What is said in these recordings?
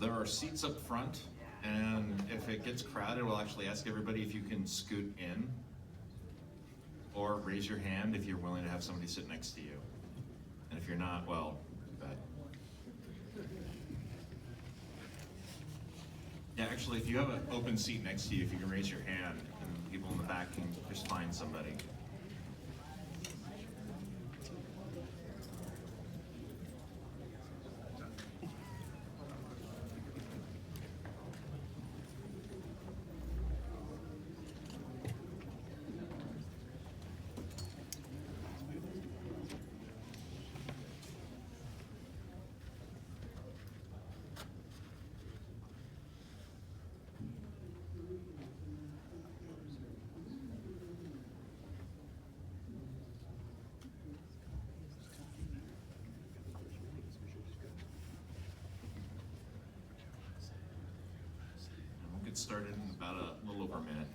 There are seats up front, and if it gets crowded, we'll actually ask everybody if you can scoot in, or raise your hand if you're willing to have somebody sit next to you. And if you're not, well, too bad. Yeah, actually, if you have an open seat next to you, if you can raise your hand, and people in the back can just find somebody. Get started in about a little over a minute.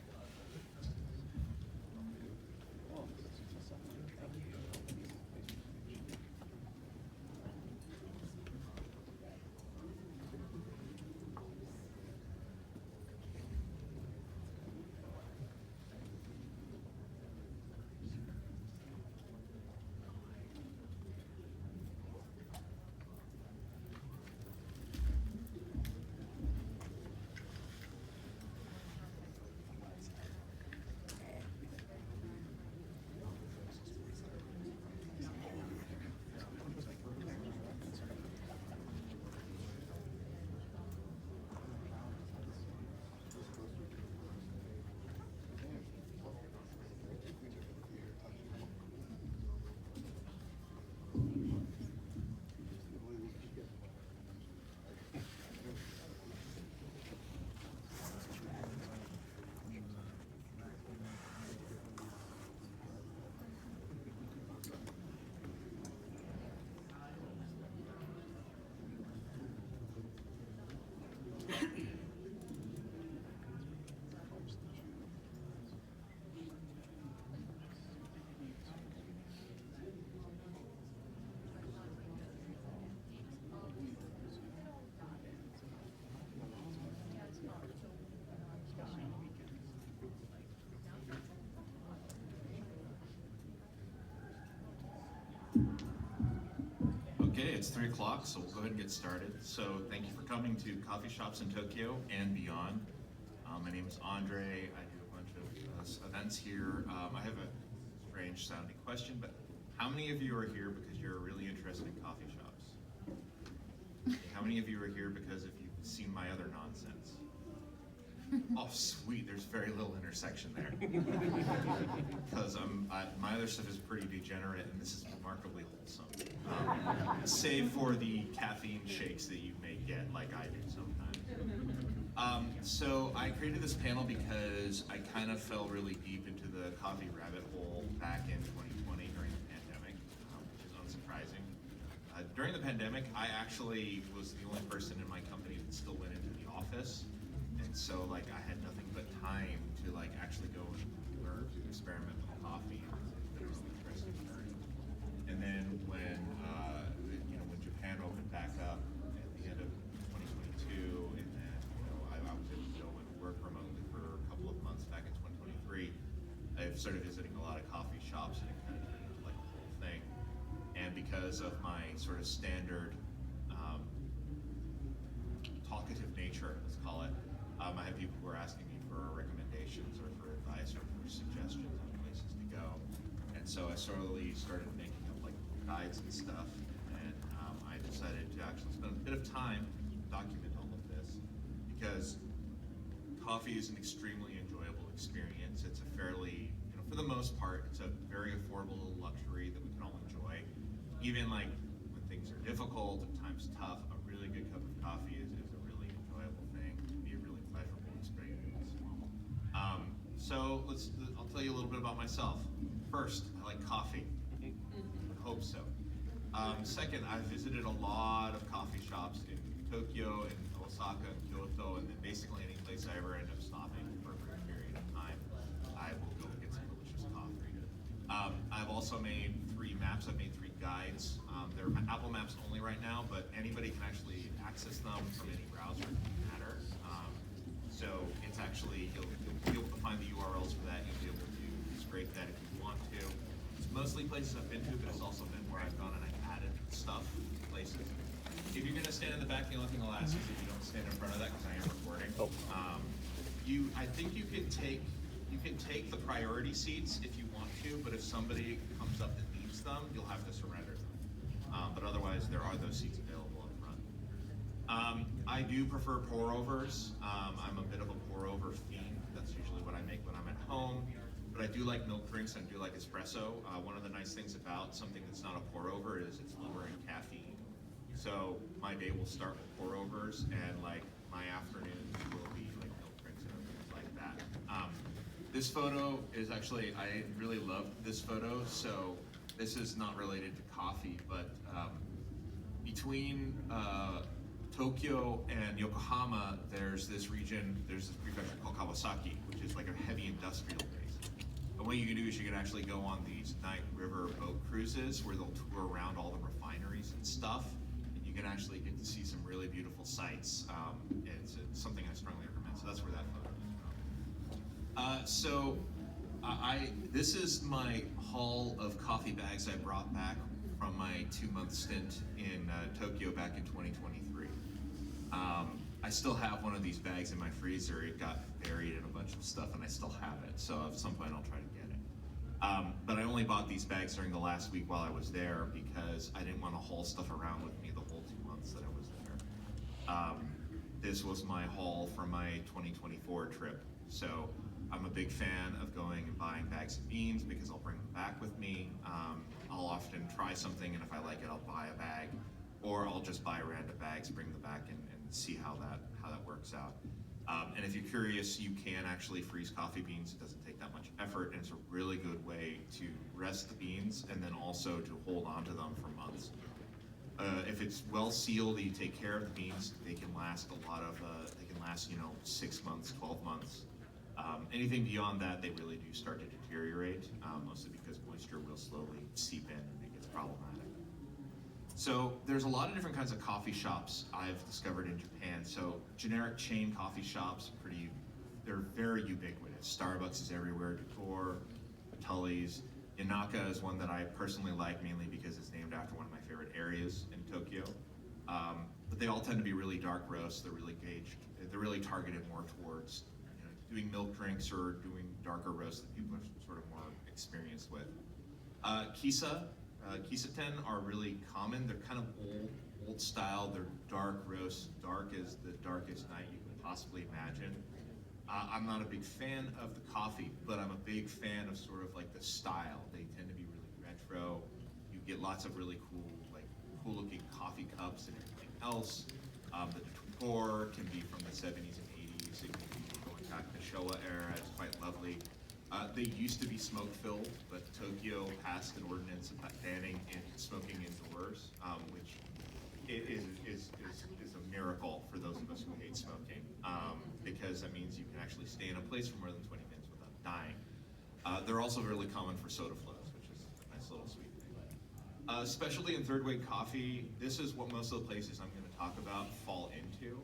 Okay, it's 3 o'clock, so we'll go ahead and get started. So thank you for coming to Coffee Shops in Tokyo and beyond. My name is Andre. I do a bunch of events here. I have a strange sounding question, but how many of you are here because you're really interested in coffee shops? How many of you are here because if you've seen my other nonsense? Oh, sweet, there's very little intersection there. Because my other stuff is pretty degenerate, and this is remarkably wholesome. Save for the caffeine shakes that you may get, like I do sometimes. So I created this panel because I kind of fell really deep into the coffee rabbit hole back in 2020 during the pandemic, which is unsurprising. During the pandemic, I actually was the only person in my company that still went into the office. So like I had nothing but time to like actually go and learn to experiment with coffee. It was really interesting. And then when when Japan opened back up at the end of 2022, and then I was able to go and work remotely for a couple of months back in 2023. I started visiting a lot of coffee shops, and it kind of turned into like a whole thing. And because of my sort of standard talkative nature, let's call it. I have people who are asking me for recommendations or for advice or for suggestions on places to go. And so I slowly started making up like guides and stuff. And I decided to actually spend a bit of time to document all of this because coffee is an extremely enjoyable experience. It's a fairly, for the most part, it's a very affordable luxury that we can all enjoy. Even like when things are difficult, at times tough, a really good cup of coffee is a really enjoyable thing. Pleasurable experience. So I'll tell you a little bit about myself. First, I like coffee. I hope so. Second, I've visited a lot of coffee shops in Tokyo and Osaka and Kyoto, and then basically any place I ever end up stopping for a brief period of time, I will go get some delicious coffee. I've also made 3 maps. I've made 3 guides. They're Apple Maps only right now, but anybody can actually access them from any browser. It doesn't matter. So it's actually, you'll be able to find the URLs for that. You'll be able to scrape that if you want to. It's mostly places I've been to, but it's also been where I've gone and I've added stuff, places. If you're gonna stand in the back, the only thing I'll ask is if you don't stand in front of that, because I am recording. Oh. I think you can take the priority seats if you want to, but if somebody comes up that needs them, you'll have to surrender them. But otherwise, there are those seats available up front. I do prefer pour-overs. I'm a bit of a pour-over fiend. That's usually what I make when I'm at home. But I do like milk drinks and I do like espresso. One of the nice things about something that's not a pour-over is it's lower in caffeine. So my day will start with pour-overs, and like my afternoons will be like milk drinks and things like that. This photo is actually, I really loved this photo. So this is not related to coffee, but between Tokyo and Yokohama, there's this region, there's this prefecture called Kawasaki, which is like a heavy industrial base. And what you can do is you can actually go on these night river boat cruises where they'll tour around all the refineries and stuff. And you can actually get to see some really beautiful sights. It's something I strongly recommend. So that's where that photo is from. This is my haul of coffee bags I brought back from my 2-month stint in Tokyo back in 2023. I still have one of these bags in my freezer. It got buried in a bunch of stuff and I still have it, so at some point I'll try to get it. But I only bought these bags during the last week while I was there because I didn't want to haul stuff around with me the whole 2 months that I was there. This was my haul for my 2024 trip. So I'm a big fan of going and buying bags of beans because I'll bring them back with me. I'll often try something, and if I like it, I'll buy a bag, or I'll just buy random bags, bring them back, and see how that works out. And if you're curious, you can actually freeze coffee beans. It doesn't take that much effort, and it's a really good way to rest the beans and then also to hold on to them for months. If it's well sealed, you take care of the beans, they can last 6 months, 12 months. Anything beyond that, they really do start to deteriorate, mostly because moisture will slowly seep in and it gets problematic. So there's a lot of different kinds of coffee shops I've discovered in Japan. So generic chain coffee shops, they're very ubiquitous. Starbucks is everywhere, Detor, Tully's. Yanaka is one that I personally like mainly because it's named after one of my favorite areas in Tokyo. But they all tend to be really dark roasts. They're really gauged. They're really targeted more towards doing milk drinks or doing darker roasts that people are sort of more experienced with. Kiseten are really common. They're kind of old style. They're dark roasts, dark as the darkest night you can possibly imagine. I'm not a big fan of the coffee, but I'm a big fan of sort of like the style. They tend to be really retro. You get lots of really cool looking coffee cups and everything else. The decor can be from the 70s and 80s. It can be going back to the Showa era. It's quite lovely. They used to be smoke-filled, but Tokyo passed an ordinance banning smoking indoors, which is a miracle for those of us who hate smoking, because that means you can actually stay in a place for more than 20 minutes without dying. They're also really common for soda flows, which is a nice little sweet thing. Especially in third-wave coffee, this is what most of the places I'm going to talk about fall into.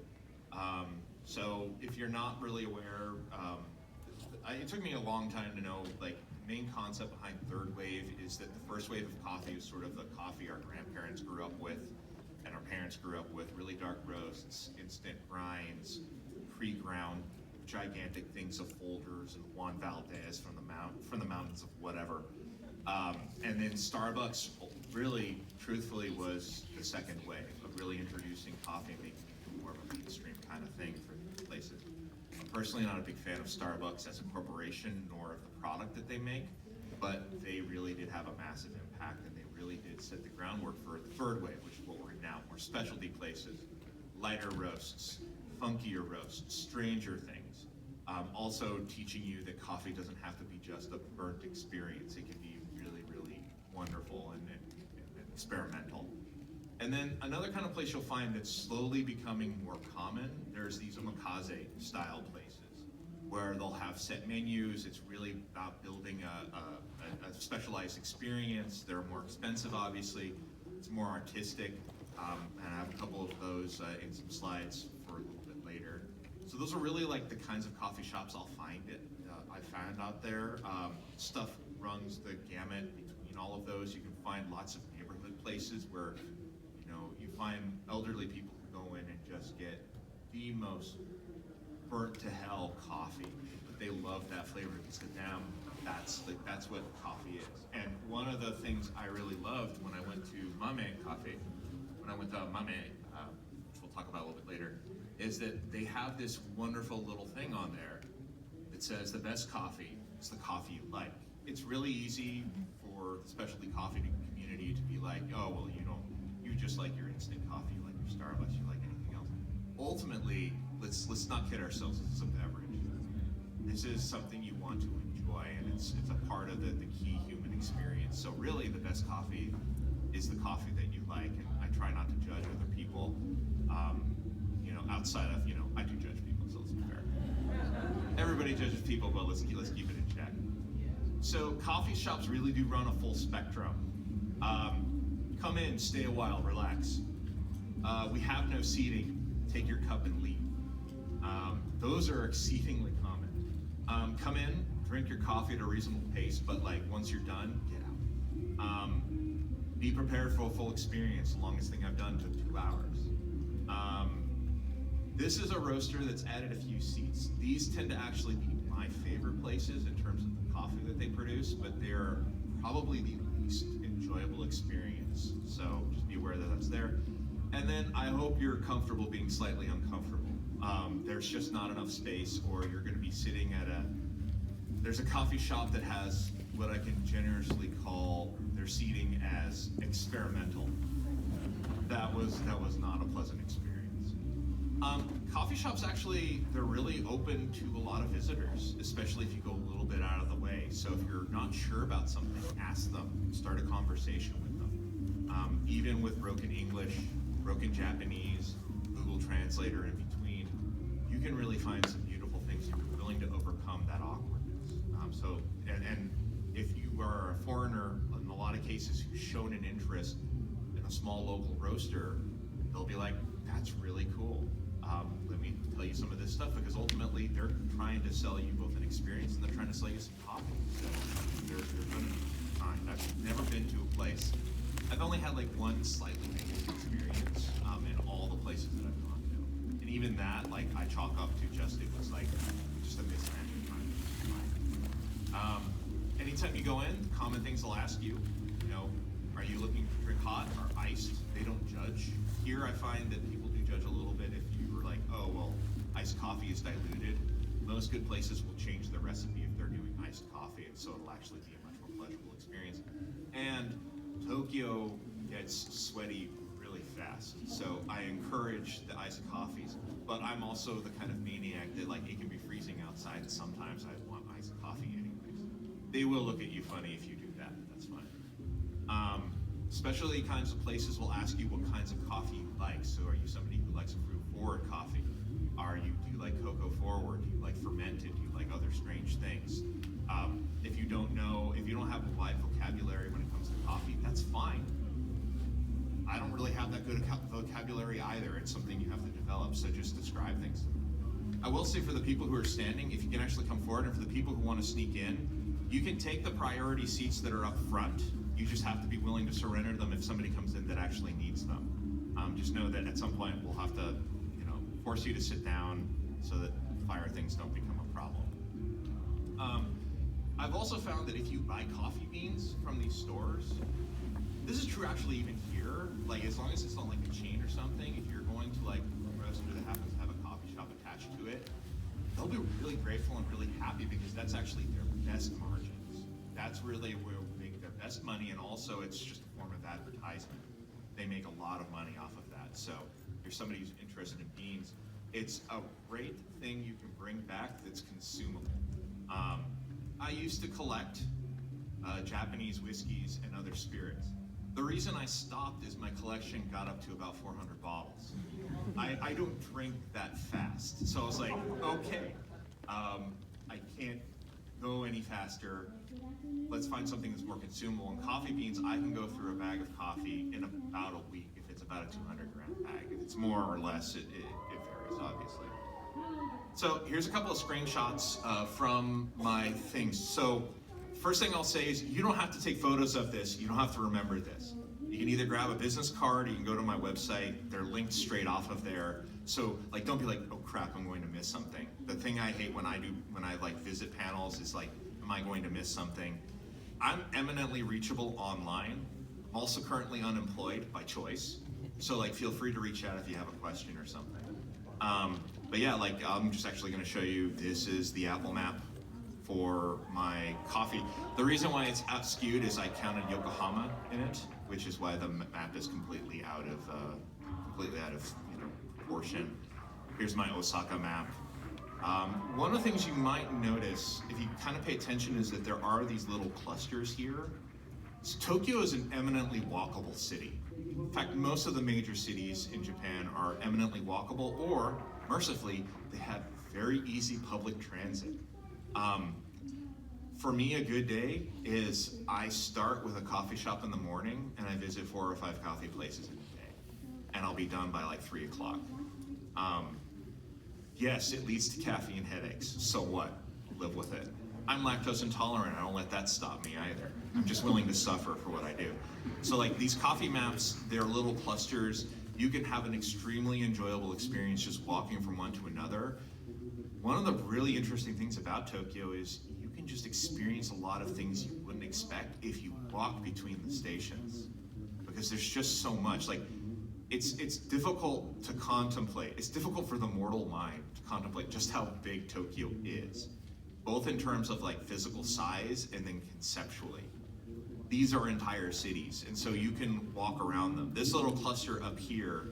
So if you're not really aware, it took me a long time to know, like, the main concept behind third wave is that the first wave of coffee is sort of the coffee our grandparents grew up with and our parents grew up with, really dark roasts, instant grinds, pre-ground gigantic things of Folders and Juan Valdez from the mountains of whatever. And then Starbucks really, truthfully, was the second wave of really introducing coffee and making it more of a mainstream kind of thing for places. I'm personally not a big fan of Starbucks as a corporation, nor of the product that they make, but they really did have a massive impact, and they really did set the groundwork for the third wave, which is what we're in now, more specialty places, lighter roasts, funkier roasts, stranger things. Also teaching you that coffee doesn't have to be just a burnt experience. It can be really, really wonderful and experimental. And then another kind of place you'll find that's slowly becoming more common, there's these omakase style places. where they'll have set menus. It's really about building a specialized experience. They're more expensive, obviously. It's more artistic, and I have a couple of those in some slides for a little bit later. So those are really like the kinds of coffee shops I found out there. Stuff runs the gamut between all of those. You can find lots of neighborhood places where, you find elderly people who go in and just get the most burnt to hell coffee, but they love that flavor because to them, that's what coffee is. And one of the things I really loved when I went to Mame Cafe, which we'll talk about a little bit later, is that they have this wonderful little thing on there that says the best coffee is the coffee you like. It's really easy for the specialty coffee community to be like, oh, well, you just like your instant coffee, you like your Starbucks, you like anything else. Ultimately, let's not kid ourselves, this is a beverage. This is something you want to enjoy, and it's a part of the key human experience. So really, the best coffee is the coffee that you like, and I try not to judge other people. Outside of, I do judge people, so let's be fair. Everybody judges people, but let's keep it in check. So coffee shops really do run a full spectrum. Come in, stay a while, relax. We have no seating. Take your cup and leave. Those are exceedingly common. Come in, drink your coffee at a reasonable pace, but once you're done, get out. Be prepared for a full experience. The longest thing I've done took 2 hours. This is a roaster that's added a few seats. These tend to actually be my favorite places in terms of the coffee that they produce, but they're probably the least enjoyable experience. So just be aware that that's there. And then I hope you're comfortable being slightly uncomfortable. There's just not enough space, or you're going to be sitting at there's a coffee shop that has what I can generously call their seating as experimental. That was not a pleasant experience. Coffee shops actually, they're really open to a lot of visitors, especially if you go a little bit out of the way. So if you're not sure about something, ask them, start a conversation with them. Even with broken English, broken Japanese, Google Translator in between, you can really find some beautiful things if you're willing to overcome that awkwardness. And if you are a foreigner, in a lot of cases, who's shown an interest in a small local roaster, they'll be like, that's really cool. Let me tell you some of this stuff, because ultimately they're trying to sell you both an experience and they're trying to sell you some coffee. So they're going to be fine. I've never been to a place. I've only had one slightly negative experience in all the places that I've gone to. And even that, I chalk up to just a mismanaged time. Anytime you go in, common things they'll ask you, are you looking to drink hot or iced? They don't judge. Here I find that people do judge a little bit if you were like, oh, well, iced coffee is diluted. Most good places will change their recipe if they're doing iced coffee, and so it'll actually be a much more pleasurable experience. And Tokyo gets sweaty really fast, so I encourage the iced coffees, but I'm also the kind of maniac that it can be freezing outside, and sometimes I want iced coffee anyways. They will look at you funny if you do that, that's fine. Specialty kinds of places will ask you what kinds of coffee you like. So are you somebody who likes a fruit forward coffee? Do you like cocoa forward? Do you like fermented? Do you like other strange things? If you don't have a wide vocabulary when it comes to coffee, that's fine. I don't really have that good a vocabulary either. It's something you have to develop, so just describe things. I will say for the people who are standing, if you can actually come forward, and for the people who want to sneak in, you can take the priority seats that are up front. You just have to be willing to surrender them if somebody comes in that actually needs them. Just know that at some point we'll have to, force you to sit down so that fire things don't become a problem. I've also found that if you buy coffee beans from these stores, this is true actually even here, as long as it's not a chain or something, if you're going to a roaster that happens to have a coffee shop attached to it, they'll be really grateful and really happy because that's actually their best margins. That's really where we make their best money, and also it's just a form of advertisement. They make a lot of money off of that. So if you're somebody who's interested in beans, it's a great thing you can bring back that's consumable. I used to collect Japanese whiskeys and other spirits. The reason I stopped is my collection got up to about 400 bottles. I don't drink that fast. So I was like, okay, I can't go any faster. Let's find something that's more consumable. And coffee beans, I can go through a bag of coffee in about a week if it's about a 200-gram bag. If it's more or less, it varies, obviously. So here's a couple of screenshots from my things. So first thing I'll say is you don't have to take photos of this. You don't have to remember this. You can either grab a business card or you can go to my website. They're linked straight off of there. So like, don't be like, oh crap, I'm going to miss something. The thing I hate when I like visit panels is like, am I going to miss something? I'm eminently reachable online. I'm also currently unemployed by choice. So like, feel free to reach out if you have a question or something. But yeah, like I'm just actually gonna show you, this is the Apple map for my coffee. The reason why it's out skewed is I counted Yokohama in it, which is why the map is completely out of proportion. Here's my Osaka map. One of the things you might notice, if you kind of pay attention, is that there are these little clusters here. So Tokyo is an eminently walkable city. In fact, most of the major cities in Japan are eminently walkable, or mercifully, they have very easy public transit. For me, a good day is I start with a coffee shop in the morning and I visit 4 or 5 coffee places in a day. And I'll be done by like 3 o'clock. Yes, it leads to caffeine headaches. So what? Live with it. I'm lactose intolerant. I don't let that stop me either. I'm just willing to suffer for what I do. So like these coffee maps, they're little clusters. You can have an extremely enjoyable experience just walking from one to another. One of the really interesting things about Tokyo is you can just experience a lot of things you wouldn't expect if you walk between the stations, because there's just so much. Like, it's difficult to contemplate. It's difficult for the mortal mind to contemplate just how big Tokyo is, both in terms of like physical size and then conceptually. These are entire cities, and so you can walk around them. This little cluster up here,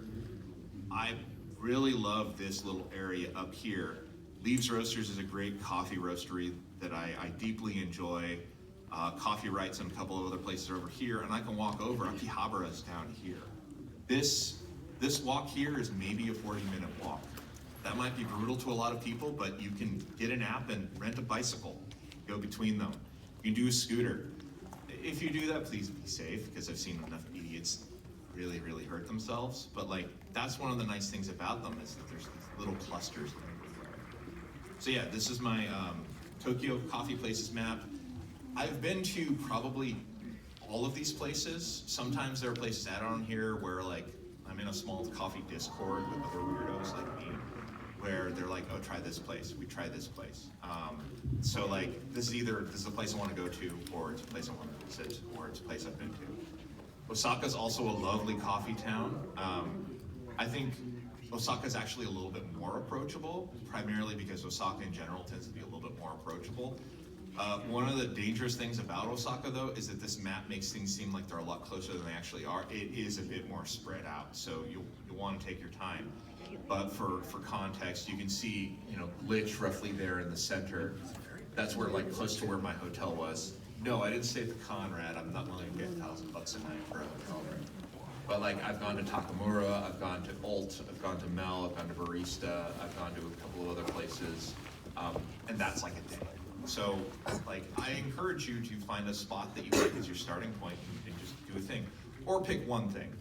I really love this little area up here. Leaves Roasters is a great coffee roastery that I deeply enjoy. Coffee Rights and a couple of other places are over here, and I can walk over. Akihabara's down here. This walk here is maybe a 40-minute walk. That might be brutal to a lot of people, but you can get an app and rent a bicycle, go between them. You can do a scooter. If you do that, please be safe, because I've seen enough idiots really, really hurt themselves. But like, that's one of the nice things about them, is that there's these little clusters everywhere. So yeah, this is my Tokyo coffee places map. I've been to probably all of these places. Sometimes there are places added on here where like, I'm in a small coffee Discord with other weirdos like me, where they're like, oh, try this place, we tried this place. So like, this is a place I want to go to, or it's a place I want to visit, or it's a place I've been to. Osaka's also a lovely coffee town. I think Osaka's actually a little bit more approachable, primarily because Osaka in general tends to be a little bit more approachable. One of the dangerous things about Osaka, though, is that this map makes things seem like they're a lot closer than they actually are. It is a bit more spread out, so you'll want to take your time. But for context, you can see, Glitch roughly there in the center. That's where, like, close to where my hotel was. No, I didn't stay at the Conrad. I'm not willing to pay $1,000 a night for a hotel room. But like, I've gone to Takamura, I've gone to Alt, I've gone to Mel, I've gone to Barista, I've gone to a couple of other places, and that's like a day. So like, I encourage you to find a spot that you like as your starting point and just do a thing, or pick one thing.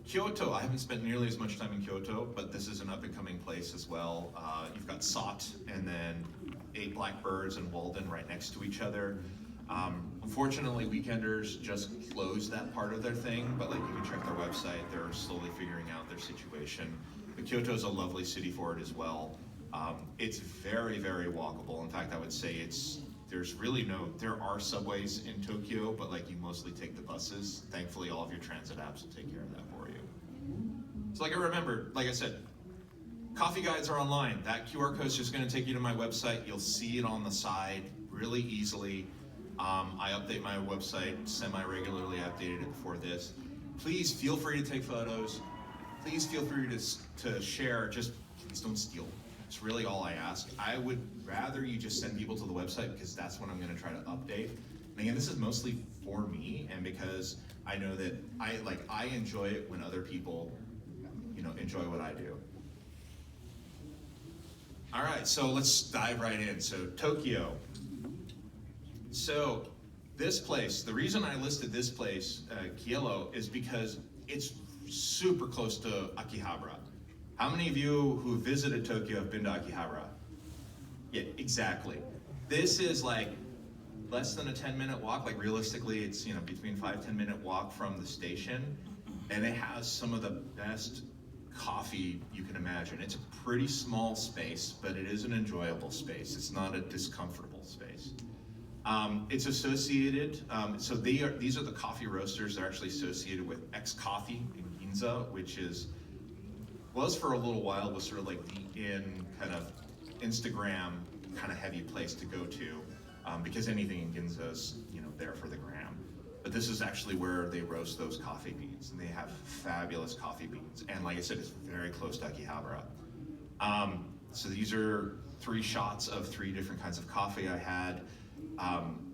Kyoto, I haven't spent nearly as much time in Kyoto, but this is an up and coming place as well. You've got Sot and then 8 Blackbirds and Walden right next to each other. Unfortunately, Weekenders just closed that part of their thing, but like, you can check their website. They're slowly figuring out their situation. But Kyoto's a lovely city for it as well. It's very, very walkable. In fact, I would say there are subways in Tokyo, but like, you mostly take the buses. Thankfully, all of your transit apps will take care of that for you. So like I said, coffee guides are online. That QR code is just going to take you to my website. You'll see it on the side really easily. I update my website semi-regularly. I updated it before this. Please feel free to take photos. Please feel free to share. Just please don't steal. It's really all I ask. I would rather you just send people to the website, because that's what I'm going to try to update. And again, this is mostly for me, and because I know that I enjoy it when other people, enjoy what I do. All right, so let's dive right in. So Tokyo. So this place, the reason I listed this place, Kielo, is because it's super close to Akihabara. How many of you who visited Tokyo have been to Akihabara? Yeah, exactly. This is like less than a 10-minute walk. Like realistically, it's between 5-10 minute walk from the station, and it has some of the best coffee you can imagine. It's a pretty small space, but it is an enjoyable space. It's not a discomfortable space. It's associated, so these are the coffee roasters. They're actually associated with X Coffee in Ginza, which was for a little while, was sort of like the kind of Instagram kind of heavy place to go to, because anything in Ginza is there for the gram. But this is actually where they roast those coffee beans, and they have fabulous coffee beans. And like I said, it's very close to Akihabara. So these are 3 shots of 3 different kinds of coffee I had.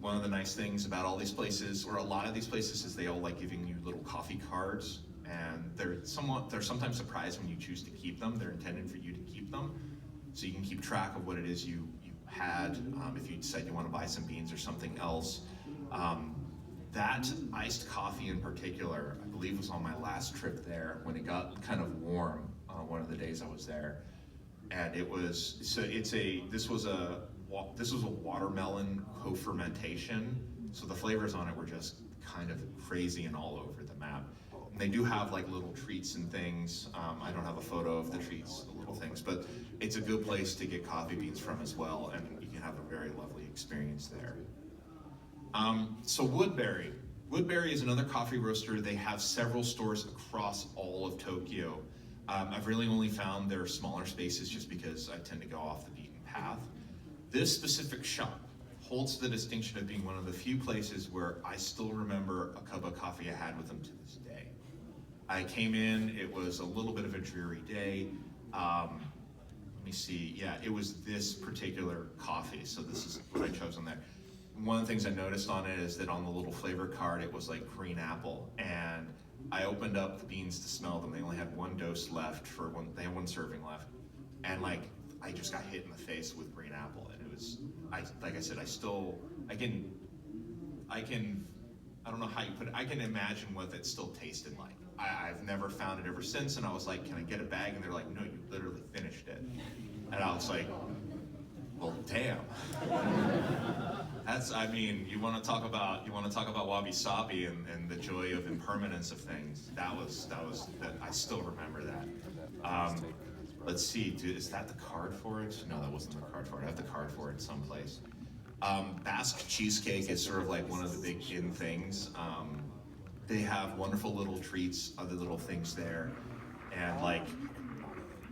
One of the nice things about all these places, or a lot of these places, is they all like giving you little coffee cards, and they're sometimes surprised when you choose to keep them. They're intended for you to keep them, so you can keep track of what it is you had, if you decide you want to buy some beans or something else. That iced coffee in particular, I believe, was on my last trip there when it got kind of warm one of the days I was there, and this was a watermelon co-fermentation, so the flavors on it were just kind of crazy and all over the map. And they do have like little treats and things. I don't have a photo of the treats, the little things, but it's a good place to get coffee beans from as well, and you can have a very lovely experience there. So Woodbury. Woodbury is another coffee roaster. They have several stores across all of Tokyo. I've really only found their smaller spaces just because I tend to go off the beaten path. This specific shop holds the distinction of being one of the few places where I still remember a cup of coffee I had with them to this day. I came in, it was a little bit of a dreary day. Let me see, yeah, it was this particular coffee, so this is what I chose on there. One of the things I noticed on it is that on the little flavor card, it was like green apple, and I opened up the beans to smell them. They only had 1 dose left they had 1 serving left, and like I just got hit in the face with green apple, and it was, like I said, I don't know how you put it, I can imagine what it still tasted like. I've never found it ever since, and I was like, can I get it back? And they're like, no, you literally finished it. And I was like, well, damn. You want to talk about wabi-sabi and the joy of impermanence of things. That I still remember that. Let's see, is that the card for it? No, that wasn't the card for it. I have the card for it someplace. Basque cheesecake is sort of like one of the big in things. They have wonderful little treats, other little things there. And like,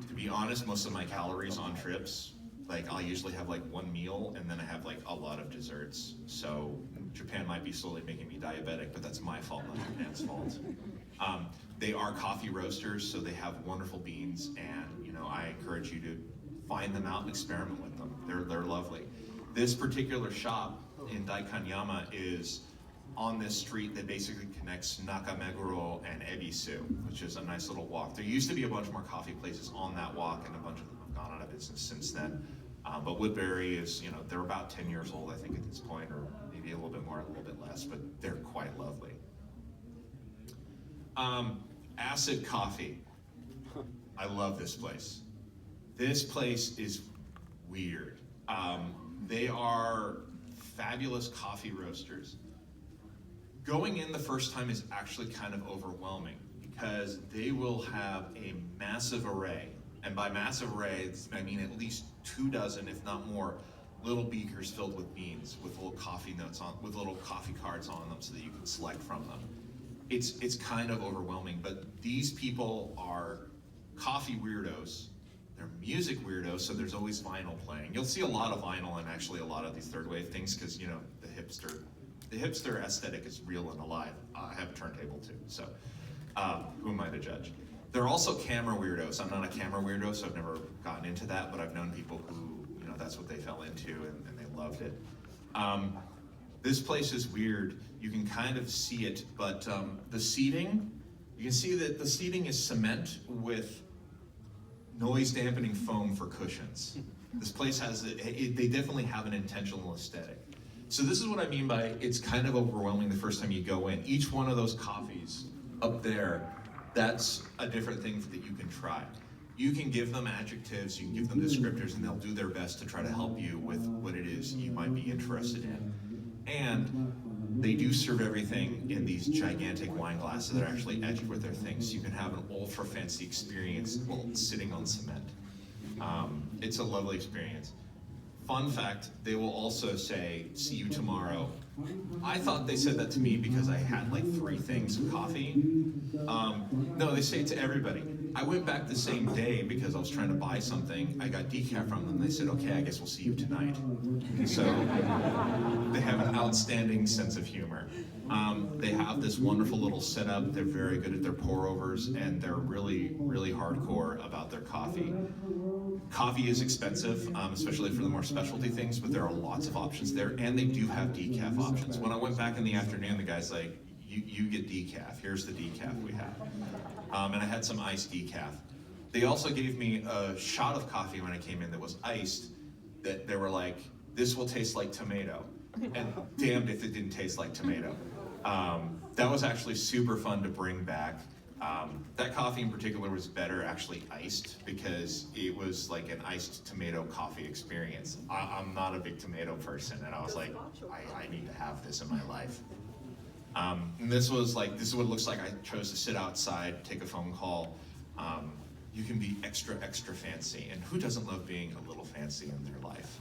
to be honest, most of my calories on trips, like I'll usually have like 1 meal and then I have like a lot of desserts. So Japan might be slowly making me diabetic, but that's my fault, not Japan's fault. They are coffee roasters, so they have wonderful beans, and I encourage you to find them out and experiment with them. They're lovely. This particular shop in Daikanyama is on this street that basically connects Nakameguro and Ebisu, which is a nice little walk. There used to be a bunch more coffee places on that walk, and a bunch of them have gone out of business since then. But Woodbury is, they're about 10 years old, I think, at this point, or maybe a little bit more, a little bit less, but they're quite lovely. Acid Coffee. I love this place. This place is weird. They are fabulous coffee roasters. Going in the first time is actually kind of overwhelming because they will have a massive array. And by massive array, I mean at least 2 dozen, if not more, little beakers filled with beans with little coffee notes with little coffee cards on them so that you can select from them. It's kind of overwhelming, but these people are coffee weirdos. They're music weirdos, so there's always vinyl playing. You'll see a lot of vinyl and actually a lot of these third wave things because the hipster aesthetic is real and alive. I have a turntable too, so who am I to judge? They're also camera weirdos. I'm not a camera weirdo, so I've never gotten into that, but I've known people who, that's what they fell into and they loved it. This place is weird. You can kind of see it, but the seating, you can see that the seating is cement with noise dampening foam for cushions. This place has, they definitely have an intentional aesthetic. So this is what I mean by it's kind of overwhelming the first time you go in. Each one of those coffees up there, that's a different thing that you can try. You can give them adjectives, you can give them descriptors, and they'll do their best to try to help you with what it is you might be interested in. And they do serve everything in these gigantic wine glasses that are actually etched with their things. So you can have an ultra fancy experience while sitting on cement. It's a lovely experience. Fun fact, they will also say, see you tomorrow. I thought they said that to me because I had like 3 things of coffee. No, they say it to everybody. I went back the same day because I was trying to buy something. I got decaf from them. They said, okay, I guess we'll see you tonight. So they have an outstanding sense of humor. They have this wonderful little setup. They're very good at their pour-overs, and they're really, really hardcore about their coffee. Coffee is expensive, especially for the more specialty things, but there are lots of options there, and they do have decaf options. When I went back in the afternoon, the guy's like, you get decaf. Here's the decaf we have. And I had some iced decaf. They also gave me a shot of coffee when I came in that was iced, that they were like, this will taste like tomato. And damned if it didn't taste like tomato. That was actually super fun to bring back. That coffee in particular was better actually iced because it was like an iced tomato coffee experience. I'm not a big tomato person, and I was like, I need to have this in my life. And this is what it looks like. I chose to sit outside, take a phone call. You can be extra, extra fancy, and who doesn't love being a little fancy in their life?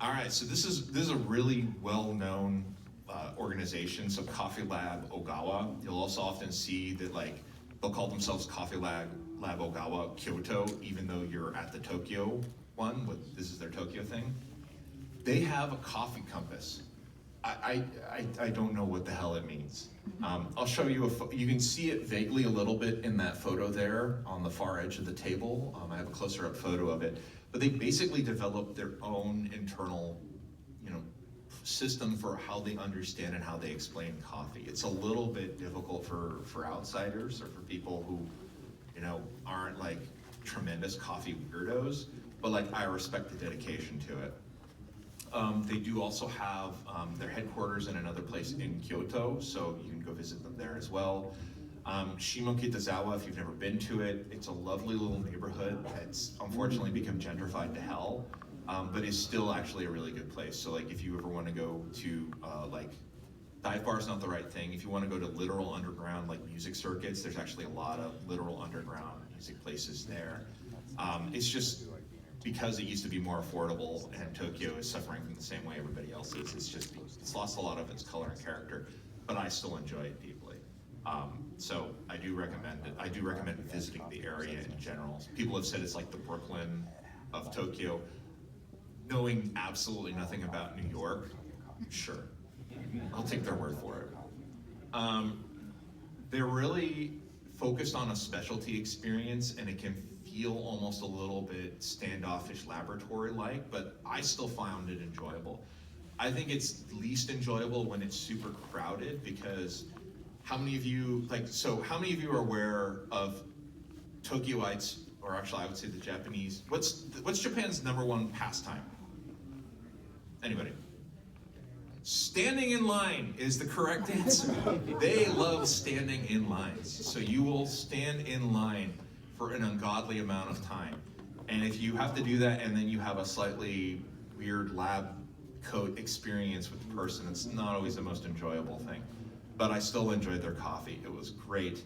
All right, so this is a really well-known organization, so Coffee Lab Ogawa. You'll also often see that they'll call themselves Coffee Lab Ogawa Kyoto, even though you're at the Tokyo one. This is their Tokyo thing. They have a coffee compass. I don't know what the hell it means. I'll show you you can see it vaguely a little bit in that photo there on the far edge of the table. I have a closer up photo of it, but they basically developed their own internal, system for how they understand and how they explain coffee. It's a little bit difficult for outsiders or for people who, aren't like tremendous coffee weirdos, but I respect the dedication to it. They do also have their headquarters in another place in Kyoto, so you can go visit them there as well. Shimokitazawa, if you've never been to it, it's a lovely little neighborhood that's unfortunately become gentrified to hell, but is still actually a really good place. So if you ever want to go to dive bar is not the right thing. If you want to go to literal underground music circuits, there's actually a lot of literal underground music places there. It's just because it used to be more affordable, and Tokyo is suffering from the same way everybody else is. It's lost a lot of its color and character, but I still enjoy it deeply. So I do recommend it. I do recommend visiting the area in general. People have said it's like the Brooklyn of Tokyo. Knowing absolutely nothing about New York, sure, I'll take their word for it. They're really focused on a specialty experience, and it can feel almost a little bit standoffish laboratory-like, but I still found it enjoyable. I think it's least enjoyable when it's super crowded, because how many of you are aware of Tokyoites, or actually I would say the Japanese, what's Japan's #1 pastime? Anybody? Standing in line is the correct answer. They love standing in lines. So you will stand in line for an ungodly amount of time. And if you have to do that and then you have a slightly weird lab coat experience with the person, it's not always the most enjoyable thing. But I still enjoyed their coffee. It was great.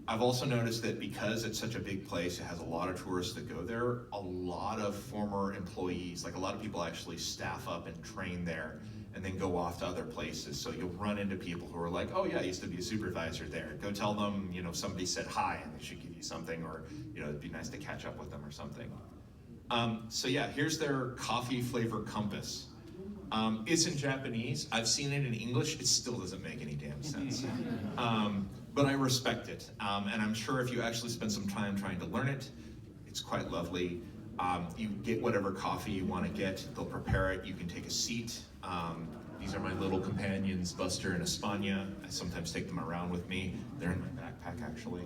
I've also noticed that because it's such a big place, it has a lot of tourists that go there, a lot of former employees, a lot of people actually staff up and train there and then go off to other places. So you'll run into people who are like, oh yeah, I used to be a supervisor there. Go tell them, somebody said hi and they should give you something, or, it'd be nice to catch up with them or something. So yeah, here's their coffee flavor compass. It's in Japanese. I've seen it in English. It still doesn't make any damn sense. But I respect it. And I'm sure if you actually spend some time trying to learn it, it's quite lovely. You get whatever coffee you want to get. They'll prepare it. You can take a seat. These are my little companions, Buster and Espana. I sometimes take them around with me. They're in my backpack, actually.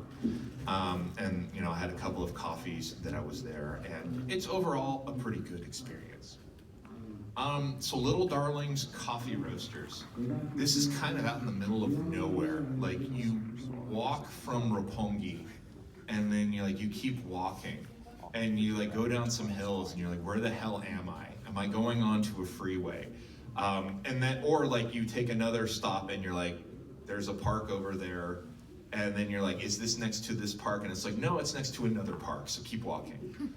And you know, I had a couple of coffees that I was there, and it's overall a pretty good experience. So Little Darling's Coffee Roasters. This is kind of out in the middle of nowhere. Like, you walk from Roppongi, and then you keep walking, and you like go down some hills, and you're like, where the hell am I? Am I going onto a freeway? And then, or like you take another stop, and you're like, there's a park over there, and then you're like, is this next to this park? And it's like, no, it's next to another park, so keep walking.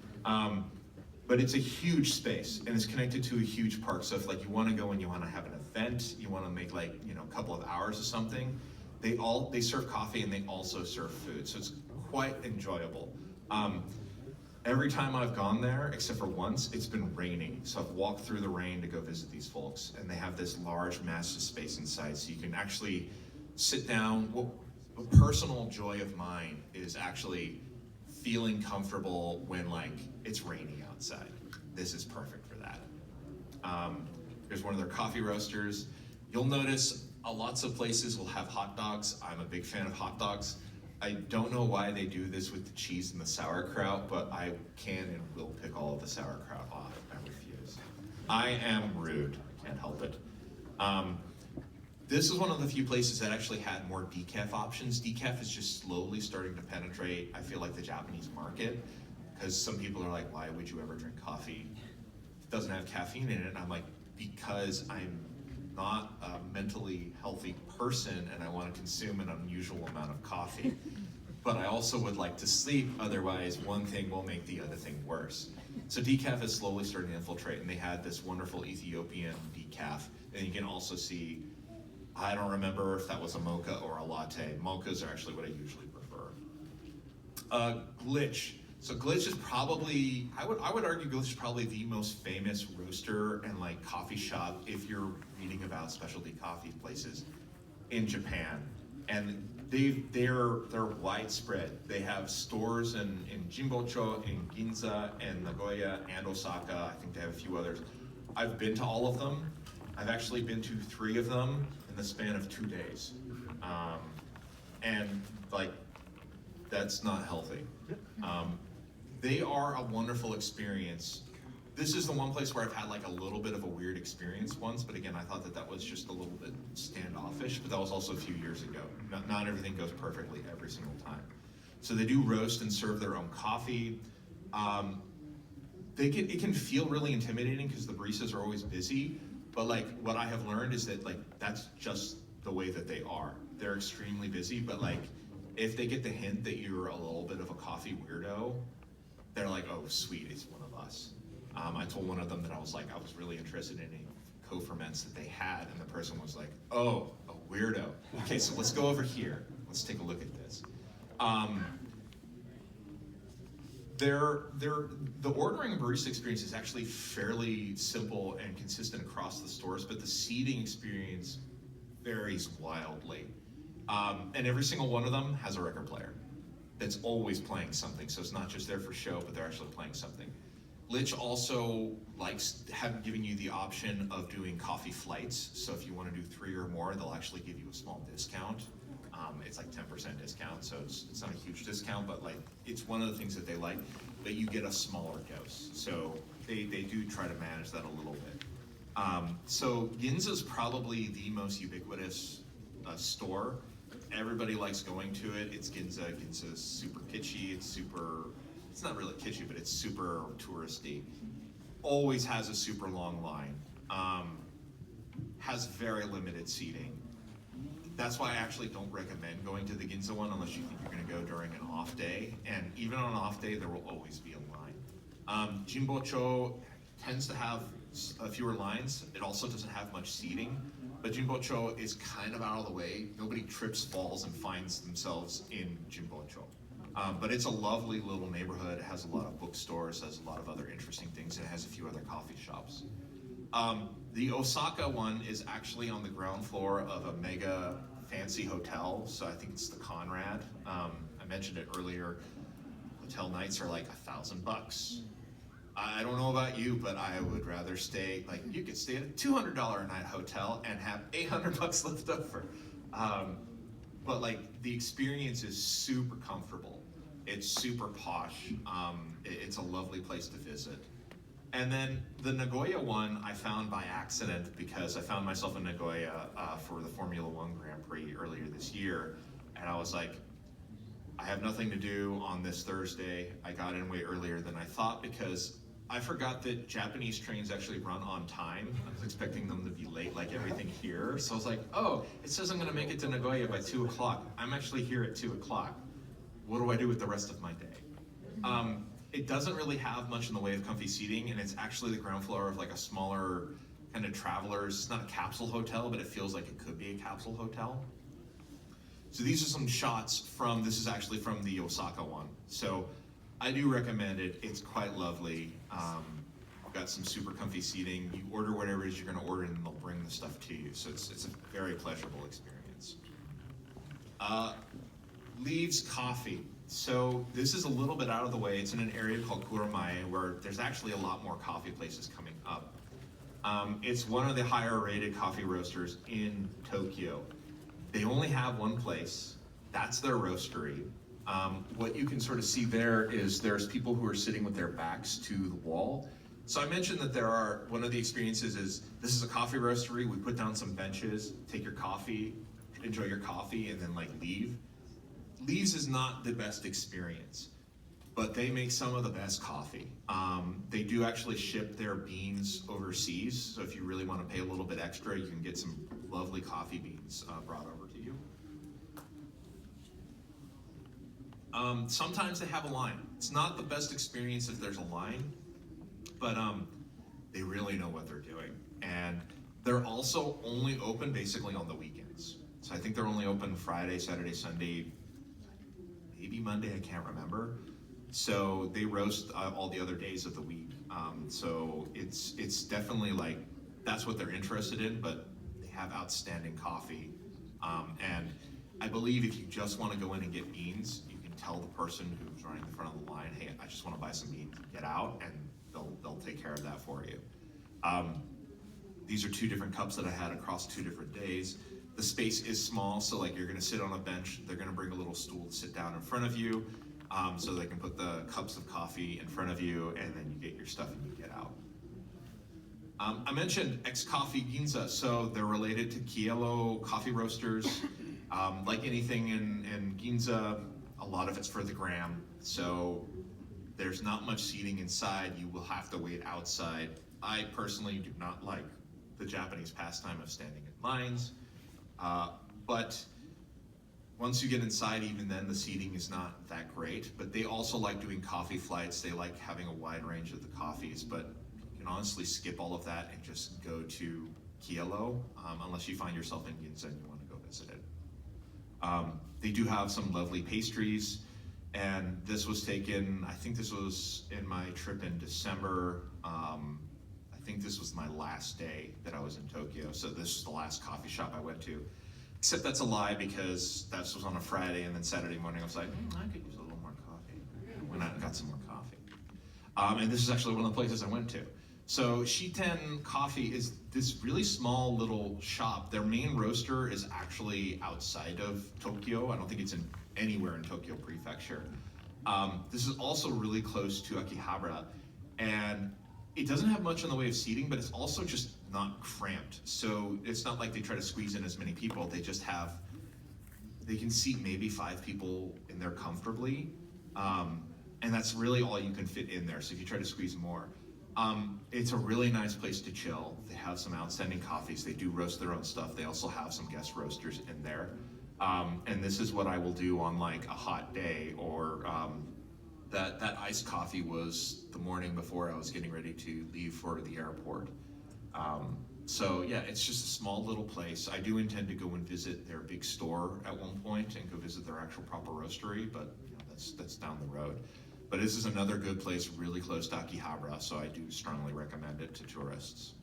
But it's a huge space, and it's connected to a huge park. So if like you want to go and you want to have an event, you want to make like a couple of hours or something, they serve coffee and they also serve food. So it's quite enjoyable. Every time I've gone there, except for once, it's been raining. So I've walked through the rain to go visit these folks, and they have this large, massive space inside, so you can actually sit down. Well, a personal joy of mine is actually feeling comfortable when like it's raining outside. This is perfect for that. Here's one of their coffee roasters. You'll notice lots of places will have hot dogs. I'm a big fan of hot dogs. I don't know why they do this with the cheese and the sauerkraut, but I can and will pick all of the sauerkraut off. I refuse. I am rude. I can't help it. This is one of the few places that actually had more decaf options. Decaf is just slowly starting to penetrate, I feel like, the Japanese market, because some people are like, why would you ever drink coffee? It doesn't have caffeine in it. And I'm like, because I'm not a mentally healthy person and I want to consume an unusual amount of coffee. But I also would like to sleep, otherwise one thing will make the other thing worse. So decaf is slowly starting to infiltrate, and they had this wonderful Ethiopian decaf. And you can also see, I don't remember if that was a mocha or a latte. Mochas are actually what I usually prefer. Glitch. So Glitch is probably, I would argue Glitch is probably the most famous roaster and like coffee shop if you're reading about specialty coffee places in Japan. And they're widespread. They have stores in Jimbocho, in Ginza, and Nagoya, and Osaka. I think they have a few others. I've been to all of them. I've actually been to 3 of them in the span of 2 days. And like, that's not healthy. They are a wonderful experience. This is the one place where I've had like a little bit of a weird experience once, but again, I thought that was just a little bit standoffish, but that was also a few years ago. Not everything goes perfectly every single time. So they do roast and serve their own coffee. It can feel really intimidating because the baristas are always busy, but like what I have learned is that like that's just the way that they are. They're extremely busy, but like if they get the hint that you're a little bit of a coffee weirdo, they're like, oh sweet, it's one of us. I told one of them that I was really interested in any co-ferments that they had, and the person was like, oh, a weirdo. Okay, so let's go over here. Let's take a look at this. The ordering and barista experience is actually fairly simple and consistent across the stores, but the seating experience varies wildly. And every single one of them has a record player that's always playing something, so it's not just there for show, but they're actually playing something. Glitch also likes giving you the option of doing coffee flights, so if you want to do 3 or more, they'll actually give you a small discount. It's like 10% discount, so it's not a huge discount, but like it's one of the things that they like, that you get a smaller dose. So they do try to manage that a little bit. So Ginza's probably the most ubiquitous store. Everybody likes going to it. It's Ginza. Ginza's super kitschy. It's not really kitschy, but it's super touristy. Always has a super long line. Has very limited seating. That's why I actually don't recommend going to the Ginza one unless you think you're going to go during an off day. And even on an off day, there will always be a line. Jimbocho tends to have fewer lines. It also doesn't have much seating. But Jimbocho is kind of out of the way. Nobody trips, falls, and finds themselves in Jimbocho. But it's a lovely little neighborhood. It has a lot of bookstores, has a lot of other interesting things, and it has a few other coffee shops. The Osaka one is actually on the ground floor of a mega fancy hotel, so I think it's the Conrad. I mentioned it earlier. Hotel nights are like $1,000. I don't know about you, but I would rather stay, like, you could stay at a $200 a night hotel and have 800 bucks left over. Um, but like, the experience is super comfortable. It's super posh. It's a lovely place to visit. And then the Nagoya one I found by accident because I found myself in Nagoya for the Formula One Grand Prix earlier this year. And I was like, I have nothing to do on this Thursday. I got in way earlier than I thought because I forgot that Japanese trains actually run on time. I was expecting them to be late like everything here. So I was like, oh, it says I'm gonna make it to Nagoya by 2 o'clock. I'm actually here at 2 o'clock. What do I do with the rest of my day? It doesn't really have much in the way of comfy seating, and it's actually the ground floor of like a smaller kind of travelers. It's not a capsule hotel, but it feels like it could be a capsule hotel. So these are some shots from, this is actually from the Osaka one. So I do recommend it. It's quite lovely. Got some super comfy seating. You order whatever it is you're gonna order and they'll bring the stuff to you. So it's a very pleasurable experience. Leaves Coffee. So this is a little bit out of the way. It's in an area called Kuramae where there's actually a lot more coffee places coming up. It's one of the higher rated coffee roasters in Tokyo. They only have one place. That's their roastery. What you can sort of see there is there's people who are sitting with their backs to the wall. So I mentioned that one of the experiences is, this is a coffee roastery. We put down some benches, take your coffee, enjoy your coffee, and then like leave. Leaves is not the best experience, but they make some of the best coffee. They do actually ship their beans overseas, so if you really want to pay a little bit extra, you can get some lovely coffee beans brought over to you. Sometimes they have a line. It's not the best experience if there's a line, but they really know what they're doing. And they're also only open basically on the weekends. So I think they're only open Friday, Saturday, Sunday, maybe Monday, I can't remember. So they roast all the other days of the week. So it's definitely like, that's what they're interested in, but they have outstanding coffee. And I believe if you just want to go in and get beans, you can tell the person who's running the front of the line, hey, I just want to buy some beans, get out, and they'll take care of that for you. These are 2 different cups that I had across 2 different days. The space is small, so like you're gonna sit on a bench, they're gonna bring a little stool to sit down in front of you, so they can put the cups of coffee in front of you, and then you get your stuff and you get out. I mentioned X-Coffee Ginza, so they're related to Kielo coffee roasters. Like anything in Ginza, a lot of it's for the gram, so there's not much seating inside. You will have to wait outside. I personally do not like the Japanese pastime of standing in lines. But once you get inside, even then, the seating is not that great. But they also like doing coffee flights. They like having a wide range of the coffees. But you can honestly skip all of that and just go to Kielo, unless you find yourself in Ginza and you want to go visit it. They do have some lovely pastries. And this was taken, I think this was in my trip in December. I think this was my last day that I was in Tokyo, so this is the last coffee shop I went to. Except that's a lie because that was on a Friday, and then Saturday morning I was like, I could use a little more coffee. Went out and got some more coffee. And this is actually one of the places I went to. So Shiten Coffee is this really small little shop. Their main roaster is actually outside of Tokyo. I don't think it's anywhere in Tokyo Prefecture. This is also really close to Akihabara, and it doesn't have much in the way of seating, but it's also just not cramped. So it's not like they try to squeeze in as many people. They just have, they can seat maybe 5 people in there comfortably. And that's really all you can fit in there. So if you try to squeeze more, it's a really nice place to chill. They have some outstanding coffees. They do roast their own stuff. They also have some guest roasters in there. And this is what I will do on like a hot day, or that iced coffee was the morning before I was getting ready to leave for the airport. So yeah, it's just a small little place. I do intend to go and visit their big store at one point and go visit their actual proper roastery, but you know, that's down the road. But this is another good place really close to Akihabara, so I do strongly recommend it to tourists.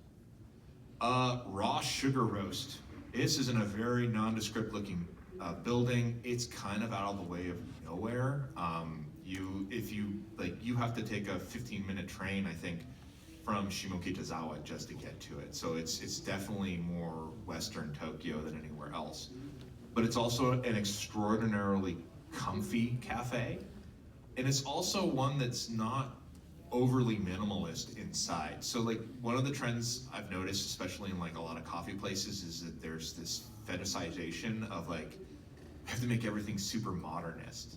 Raw Sugar Roast. This is in a very nondescript looking building. It's kind of out of the way of nowhere. if you like, you have to take a 15-minute train, I think, from Shimokitazawa just to get to it. So it's definitely more Western Tokyo than anywhere else. But it's also an extraordinarily comfy cafe, and it's also one that's not overly minimalist inside. So like one of the trends I've noticed, especially in like a lot of coffee places, is that there's this fetishization of like, you have to make everything super modernist.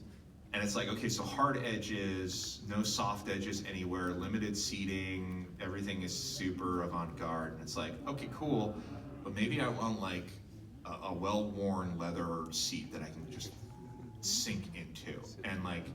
And it's like, okay, so hard edges, no soft edges anywhere, limited seating, everything is super avant-garde. And it's like, okay, cool, but maybe I want like a well-worn leather seat that I can just sink into. And like,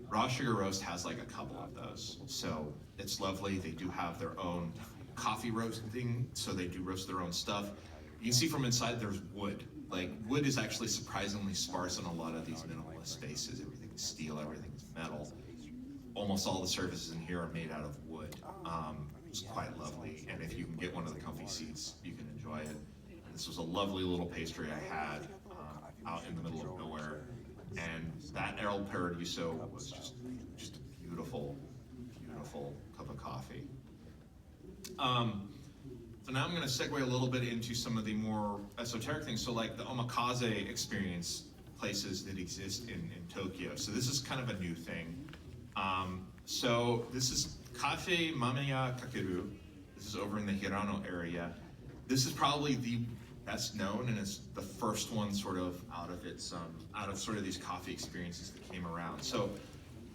Raw Sugar Roast has like a couple of those. So it's lovely. They do have their own coffee roasting, so they do roast their own stuff. You can see from inside there's wood. Like, wood is actually surprisingly sparse in a lot of these minimalist spaces. Everything's steel, everything's metal. Almost all the surfaces in here are made out of wood. It's quite lovely, and if you can get one of the comfy seats, you can enjoy it. This was a lovely little pastry I had out in the middle of nowhere, and that El Paradiso was just a beautiful, beautiful cup of coffee. So now I'm going to segue a little bit into some of the more esoteric things. So like the omakase experience places that exist in Tokyo. So this is kind of a new thing. So this is Cafe Mamiya Kakeru. This is over in the Hirano area. This is probably the best known, and it's the first one sort of out of sort of these coffee experiences that came around. So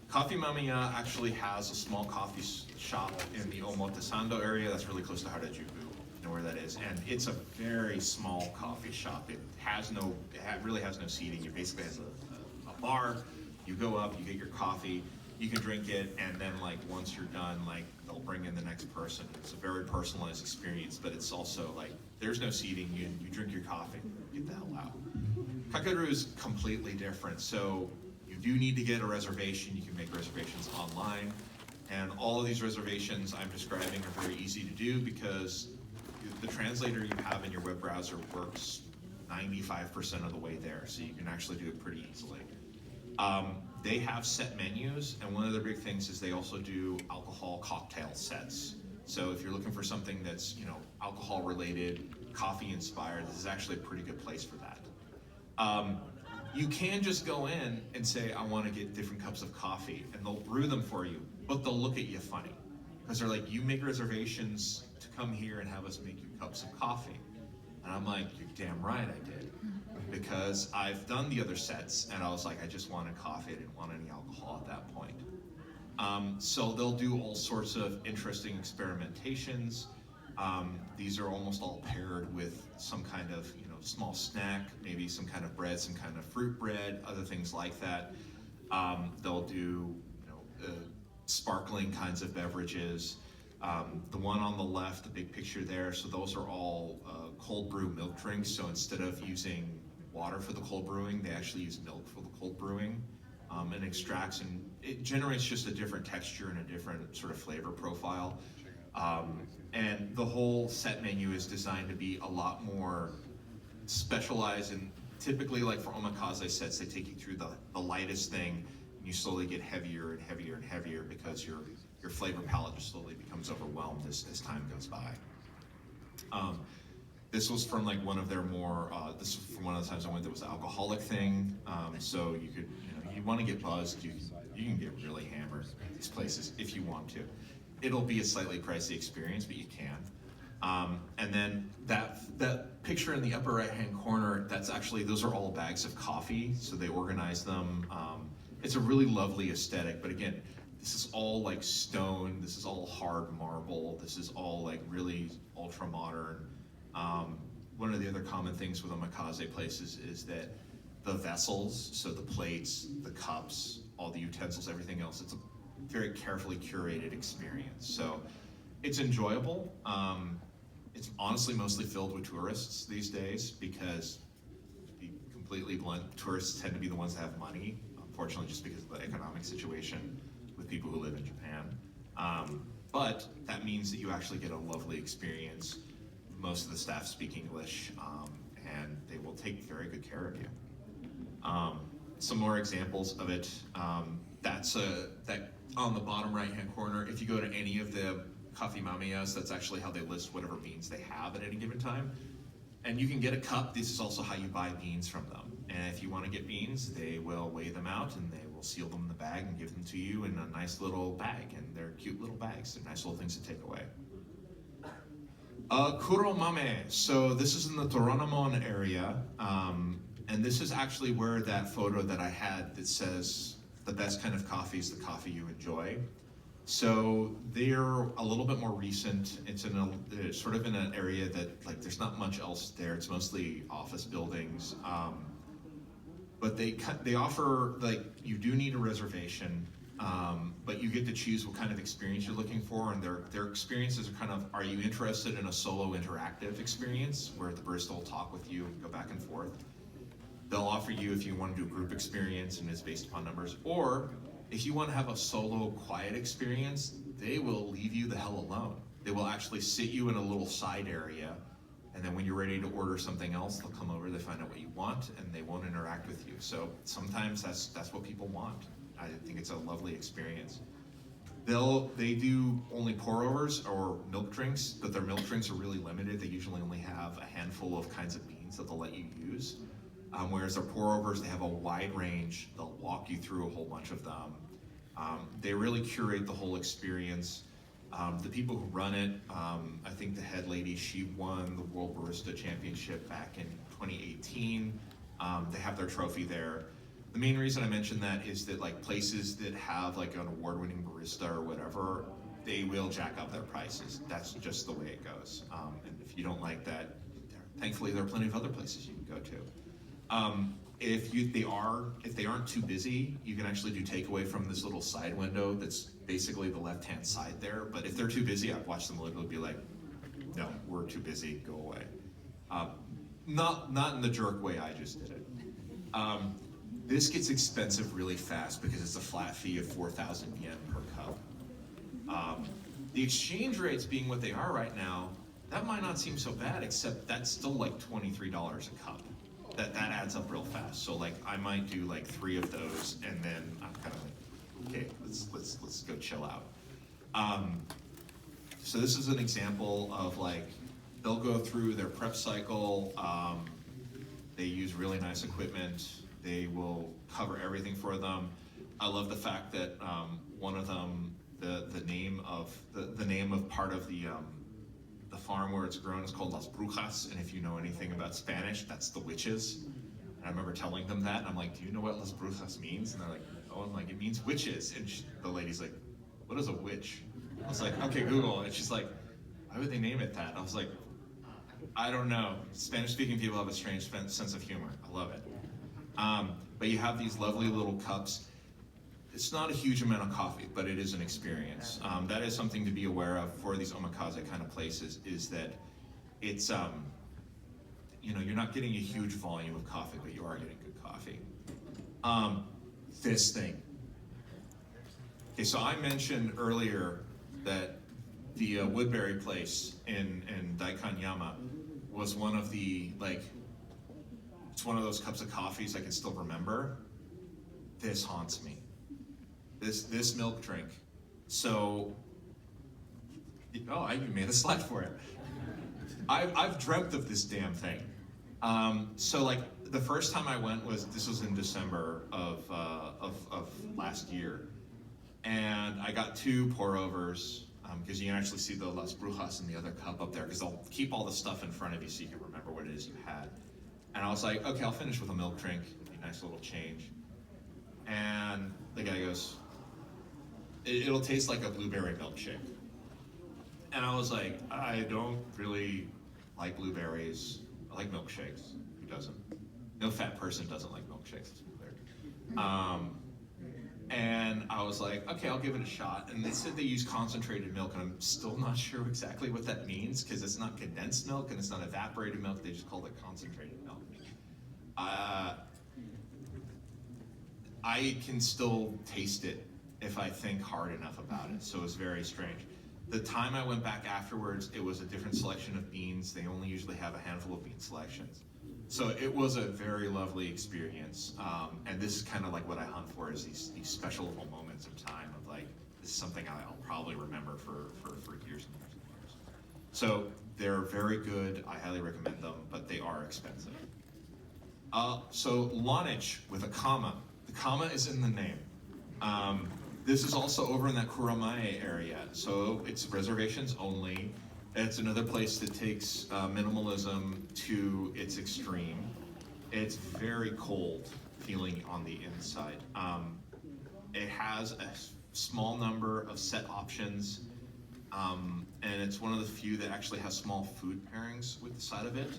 Coffee Mamiya actually has a small coffee shop in the Omotesando area that's really close to Harajuku. You know where that is, and it's a very small coffee shop. It really has no seating. It basically has a bar. You go up, you get your coffee, you can drink it, and then like once you're done, like they'll bring in the next person. It's a very personalized experience, but it's also like there's no seating. You drink your coffee, get the hell out. Kakeru is completely different. So you do need to get a reservation. You can make reservations online, and all of these reservations I'm describing are very easy to do because the translator you have in your web browser works 95% of the way there, so you can actually do it pretty easily. They have set menus, and one of the big things is they also do alcohol cocktail sets. So if you're looking for something that's, alcohol related, coffee inspired, this is actually a pretty good place for that. You can just go in and say, I want to get different cups of coffee, and they'll brew them for you, but they'll look at you funny. Because they're like, you make reservations to come here and have us make you cups of coffee. And I'm like, you're damn right I did. Because I've done the other sets, and I was like, I just wanted coffee, I didn't want any alcohol at that point. So they'll do all sorts of interesting experimentations. These are almost all paired with some kind of, small snack, maybe some kind of bread, some kind of fruit bread, other things like that. They'll do, sparkling kinds of beverages. The one on the left, the big picture there, so those are all cold brew milk drinks. So instead of using water for the cold brewing, they actually use milk for the cold brewing, and extracts, and it generates just a different texture and a different sort of flavor profile. And the whole set menu is designed to be a lot more specialized, and typically, like for omakase sets, they take you through the lightest thing, and you slowly get heavier and heavier and heavier because your flavor palette just slowly becomes overwhelmed as time goes by. This was from like one of their more, this was from one of the times I went that was an alcoholic thing. So you could, you want to get buzzed, you can get really hammered at these places if you want to. It'll be a slightly pricey experience, but you can. And then that picture in the upper right-hand corner, those are all bags of coffee, so they organize them. It's a really lovely aesthetic, but again, this is all like stone, this is all hard marble, this is all like really ultra modern. One of the other common things with omakase places is that the vessels, so the plates, the cups, all the utensils, everything else, it's a very carefully curated experience. So it's enjoyable. It's honestly mostly filled with tourists these days because, to be completely blunt, tourists tend to be the ones that have money, unfortunately just because of the economic situation with people who live in Japan. But that means that you actually get a lovely experience. Most of the staff speak English, and they will take very good care of you. some more examples of it. That on the bottom right-hand corner, if you go to any of the coffee mameyas, that's actually how they list whatever beans they have at any given time. And you can get a cup. This is also how you buy beans from them. And if you want to get beans, they will weigh them out and they will seal them in the bag and give them to you in a nice little bag. And they're cute little bags. They're nice little things to take away. Kuromame. So this is in the Toranomon area. And this is actually where that photo that I had that says the best kind of coffee is the coffee you enjoy. So they're a little bit more recent. It's sort of in an area that like there's not much else there. It's mostly office buildings, but they offer like you do need a reservation, but you get to choose what kind of experience you're looking for. And their experiences are kind of: are you interested in a solo interactive experience where the barista will talk with you and go back and forth? They'll offer you if you want to do a group experience and it's based upon numbers, or if you want to have a solo quiet experience, they will leave you the hell alone. They will actually sit you in a little side area, and then when you're ready to order something else, they'll come over, they find out what you want, and they won't interact with you. So sometimes that's what people want. I think it's a lovely experience. They do only pour-overs or milk drinks, but their milk drinks are really limited. They usually only have a handful of kinds of beans that they'll let you use. Whereas their pour-overs, they have a wide range. They'll walk you through a whole bunch of them. They really curate the whole experience. The people who run it, I think the head lady, she won the World Barista Championship back in 2018. They have their trophy there. The main reason I mention that is that like places that have like an award-winning barista or whatever, they will jack up their prices. That's just the way it goes. And if you don't like that, thankfully there are plenty of other places you can go to. If they aren't too busy, you can actually do takeaway from this little side window that's basically the left-hand side there. But if they're too busy, I've watched them literally be like, no, we're too busy, go away. Not in the jerk way I just did it. This gets expensive really fast because it's a flat fee of 4,000 yen per cup. The exchange rates being what they are right now, that might not seem so bad, except that's still like $23 a cup. That adds up real fast. So like I might do like 3 of those, and then I'm kind of like, okay, let's go chill out. So this is an example of like they'll go through their prep cycle. They use really nice equipment. They will cover everything for them. I love the fact that one of them, the name of part of the farm where it's grown is called Las Brujas, and if you know anything about Spanish, that's the witches. And I remember telling them that, and I'm like, do you know what Las Brujas means? And they're like, oh, I'm like, it means witches. And the lady's like, what is a witch? I was like, okay, Google. And she's like, why would they name it that? I was like, I don't know. Spanish-speaking people have a strange sense of humor. I love it. But you have these lovely little cups. It's not a huge amount of coffee, but it is an experience. That is something to be aware of for these omakase kind of places, is that it's, you're not getting a huge volume of coffee, but you are getting good coffee. This thing. Okay, so I mentioned earlier that the Woodbury place in Daikanyama was one of the, it's one of those cups of coffees I can still remember. This haunts me. This milk drink. So, I even made a slide for it. I've dreamt of this damn thing. So the first time I went was in December of last year, and I got 2 pour-overs because you can actually see the Las Brujas in the other cup up there because they'll keep all the stuff in front of you so you can remember what it is you had. And I was like, okay, I'll finish with a milk drink. It'd be a nice little change. And the guy goes, it'll taste like a blueberry milkshake. And I was like, I don't really like blueberries. I like milkshakes. Who doesn't? No fat person doesn't like milkshakes. It's weird. And I was like, okay, I'll give it a shot. And they said they use concentrated milk, and I'm still not sure exactly what that means because it's not condensed milk and it's not evaporated milk. They just call it concentrated milk. I can still taste it if I think hard enough about it, so it's very strange. The time I went back afterwards, it was a different selection of beans. They only usually have a handful of bean selections. So it was a very lovely experience, and this is kind of like what I hunt for, is these special little moments of time of like, this is something I'll probably remember for years and years and years. So they're very good, I highly recommend them, but they are expensive. So Lonich with a comma. The comma is in the name. This is also over in that Kuramae area, so it's reservations only. It's another place that takes minimalism to its extreme. It's very cold feeling on the inside. It has a small number of set options, and it's one of the few that actually has small food pairings with the side of it.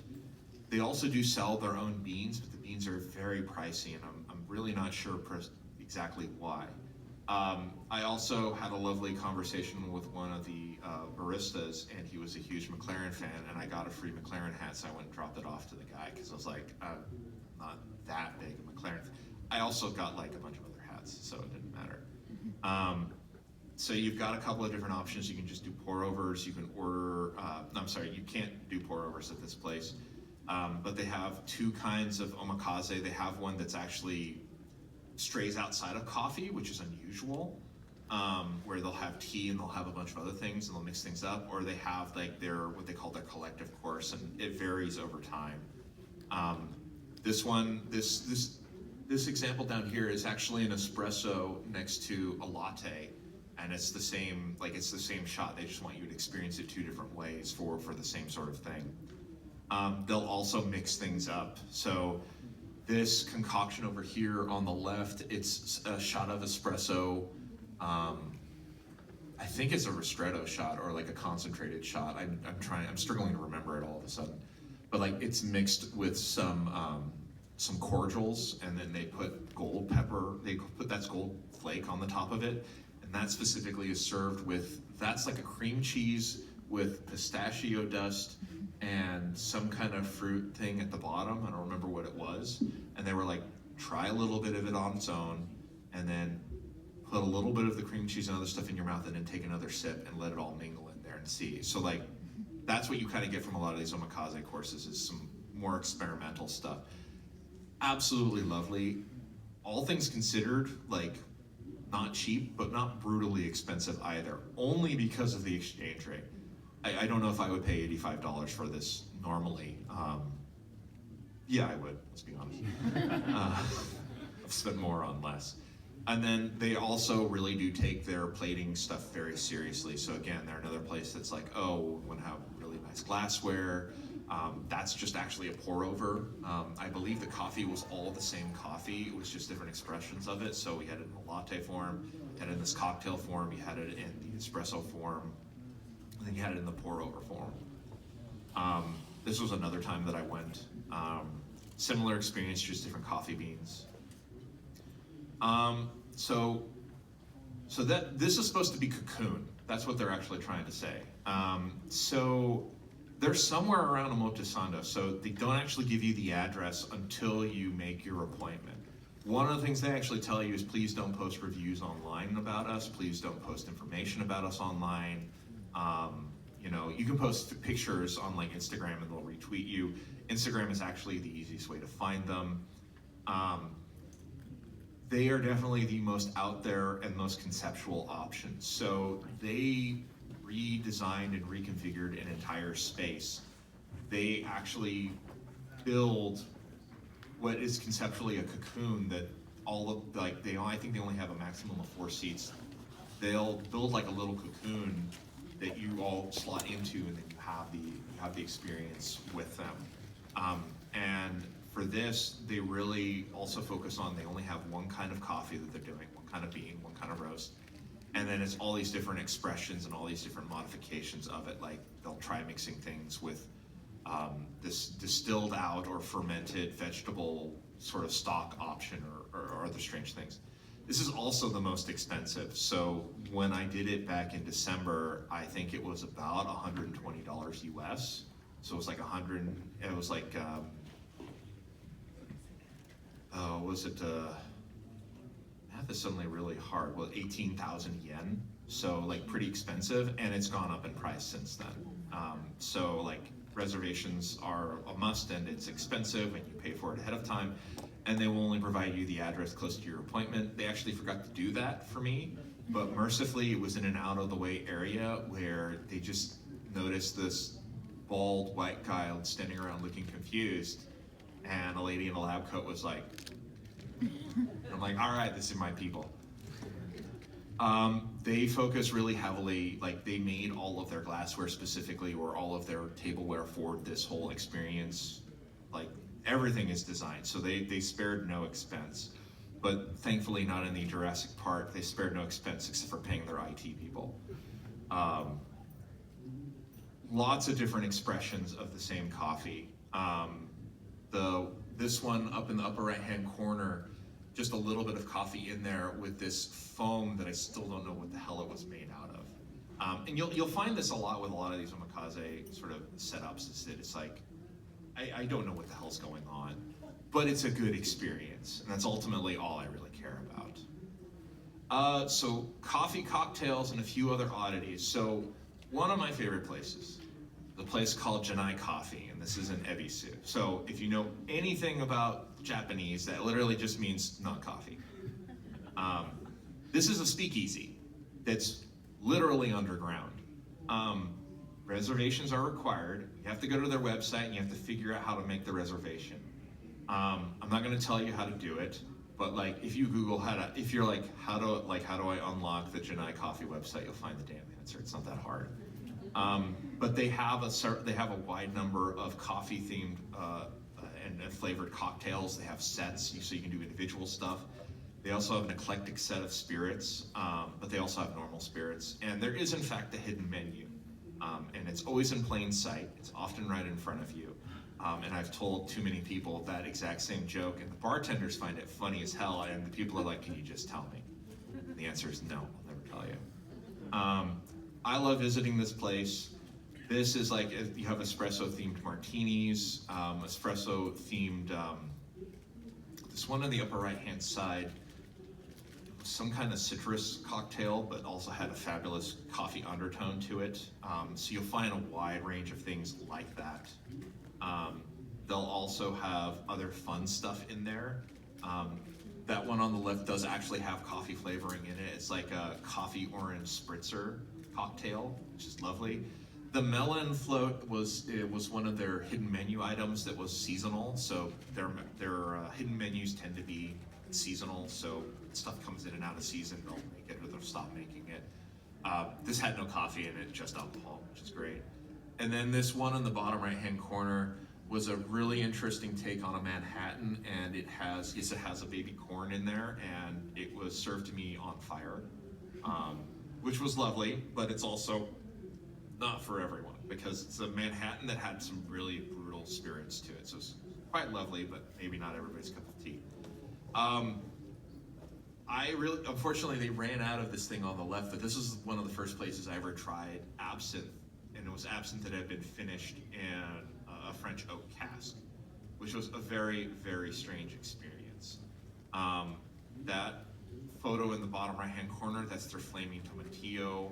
They also do sell their own beans, but the beans are very pricey, and I'm really not sure exactly why. I also had a lovely conversation with one of the baristas, and he was a huge McLaren fan, and I got a free McLaren hat, so I went and dropped it off to the guy, because I was like, I'm not that big a McLaren fan. I also got like a bunch of other hats, so it didn't matter. So you've got a couple of different options. You can just do pour-overs, you can order, I'm sorry, you can't do pour-overs at this place, but they have two kinds of omakase. They have one that's actually strays outside of coffee, which is unusual, where they'll have tea and they'll have a bunch of other things and they'll mix things up, or they have like what they call their collective course, and it varies over time. This one, this example down here is actually an espresso next to a latte, and it's the same shot. They just want you to experience it two different ways for the same sort of thing. They'll also mix things up. So this concoction over here on the left, it's a shot of espresso. I think it's a ristretto shot or like a concentrated shot. I'm struggling to remember it all of a sudden. But like it's mixed with some cordials, and then they put gold pepper, they put that gold flake on the top of it. And that specifically is served with, that's like a cream cheese with pistachio dust and some kind of fruit thing at the bottom. I don't remember what it was. And they were like, try a little bit of it on its own, and then put a little bit of the cream cheese and other stuff in your mouth, and then take another sip and let it all mingle in there and see. So like, that's what you kind of get from a lot of these omakase courses, is some more experimental stuff. Absolutely lovely. All things considered, like, not cheap, but not brutally expensive either, only because of the exchange rate. I don't know if I would pay $85 for this normally. Yeah, I would, let's be honest. I've spent more on less. And then they also really do take their plating stuff very seriously. So again, they're another place that's like, oh, we want to have really nice glassware. That's just actually a pour over. I believe the coffee was all the same coffee. It was just different expressions of it. So we had it in a latte form, had it in this cocktail form, you had it in the espresso form, and then you had it in the pour over form. This was another time that I went. Similar experience, just different coffee beans. So that this is supposed to be Cocoon. That's what they're actually trying to say. So they're somewhere around Omotesando, so they don't actually give you the address until you make your appointment. One of the things they actually tell you is, please don't post reviews online about us. Please don't post information about us online. You know, you can post pictures on like Instagram and they'll retweet you. Instagram is actually the easiest way to find them. They are definitely the most out there and most conceptual option. So they redesigned and reconfigured an entire space. They actually build what is conceptually a cocoon that all of, like, I think they only have a maximum of 4 seats. They'll build like a little cocoon that you all slot into, and then you have the experience with them. And for this, they really also focus on, they only have one kind of coffee that they're doing, one kind of bean, one kind of roast. And then it's all these different expressions and all these different modifications of it. Like they'll try mixing things with this distilled out or fermented vegetable sort of stock option or other strange things. This is also the most expensive. So when I did it back in December, I think it was about $120 US. So it was like math is suddenly really hard. Well, 18,000 yen. So like pretty expensive, and it's gone up in price since then. So like reservations are a must and it's expensive and you pay for it ahead of time, and they will only provide you the address close to your appointment. They actually forgot to do that for me, but mercifully it was in an out of the way area where they just noticed this bald white guy standing around looking confused, and a lady in a lab coat was like, I'm like, all right, this is my people. They focus really heavily, like they made all of their glassware specifically, or all of their tableware for this whole experience. Like everything is designed, so they spared no expense. But thankfully not in the Jurassic Park, they spared no expense except for paying their IT people. Lots of different expressions of the same coffee. This one up in the upper right-hand corner, just a little bit of coffee in there with this foam that I still don't know what the hell it was made out of. And you'll find this a lot with a lot of these omakase sort of setups, is that it's like, I don't know what the hell's going on, but it's a good experience, and that's ultimately all I really care about. So coffee, cocktails, and a few other oddities. So one of my favorite places, the place called Janai Coffee, and this is in Ebisu. So if you know anything about Japanese, that literally just means not coffee. This is a speakeasy that's literally underground. Reservations are required. You have to go to their website and you have to figure out how to make the reservation. I'm not going to tell you how to do it, but like if you Google if you're like how do I unlock the Janai Coffee website, you'll find the damn answer. It's not that hard. But they have a wide number of coffee themed and flavored cocktails. They have sets, so you can do individual stuff. They also have an eclectic set of spirits, but they also have normal spirits. And there is in fact a hidden menu, and it's always in plain sight. It's often right in front of you. And I've told too many people that exact same joke, and the bartenders find it funny as hell, and the people are like, can you just tell me? And the answer is no, I'll never tell you. I love visiting this place. This is like, you have espresso themed martinis, espresso themed, this one on the upper right hand side, some kind of citrus cocktail, but also had a fabulous coffee undertone to it. So you'll find a wide range of things like that. They'll also have other fun stuff in there. That one on the left does actually have coffee flavoring in it. It's like a coffee orange spritzer cocktail, which is lovely. The melon float was one of their hidden menu items that was seasonal. So their hidden menus tend to be seasonal. So stuff comes in and out of season. They'll make it or they'll stop making it. This had no coffee in it, just alcohol, which is great. And then this one in the bottom right-hand corner was a really interesting take on a Manhattan, and it has a baby corn in there, and it was served to me on fire, which was lovely, but it's also not for everyone because it's a Manhattan that had some really brutal spirits to it. So it's quite lovely, but maybe not everybody's cup of tea. Unfortunately, they ran out of this thing on the left, but this is one of the first places I ever tried absinthe, and it was absinthe that had been finished in a French oak cask, which was a very, very strange experience. That photo in the bottom right-hand corner, that's their flaming tomatillo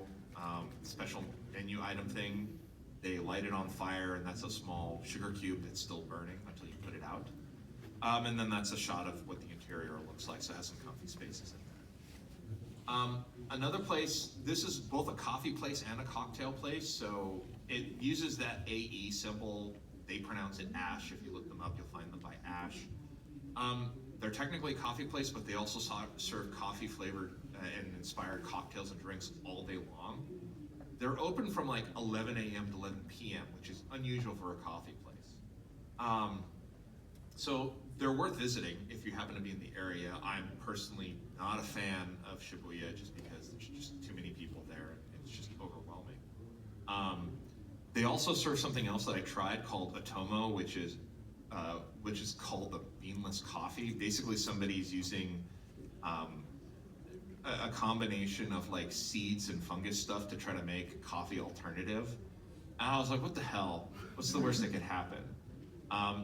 special menu item thing. They light it on fire, and that's a small sugar cube that's still burning until you put it out. And then that's a shot of what the interior looks like, so it has some comfy spaces in there. Another place, this is both a coffee place and a cocktail place, so it uses that AE symbol. They pronounce it Ash. If you look them up, you'll find them by Ash. They're technically a coffee place, but they also serve coffee flavored and inspired cocktails and drinks all day long. They're open from like 11 a.m. to 11 p.m., which is unusual for a coffee place. So they're worth visiting if you happen to be in the area. I'm personally not a fan of Shibuya just because there's just too many people there and it's just overwhelming. They also serve something else that I tried called Atomo, which is called the beanless coffee. Basically, somebody's using a combination of like seeds and fungus stuff to try to make a coffee alternative. And I was like, what the hell? What's the worst that could happen?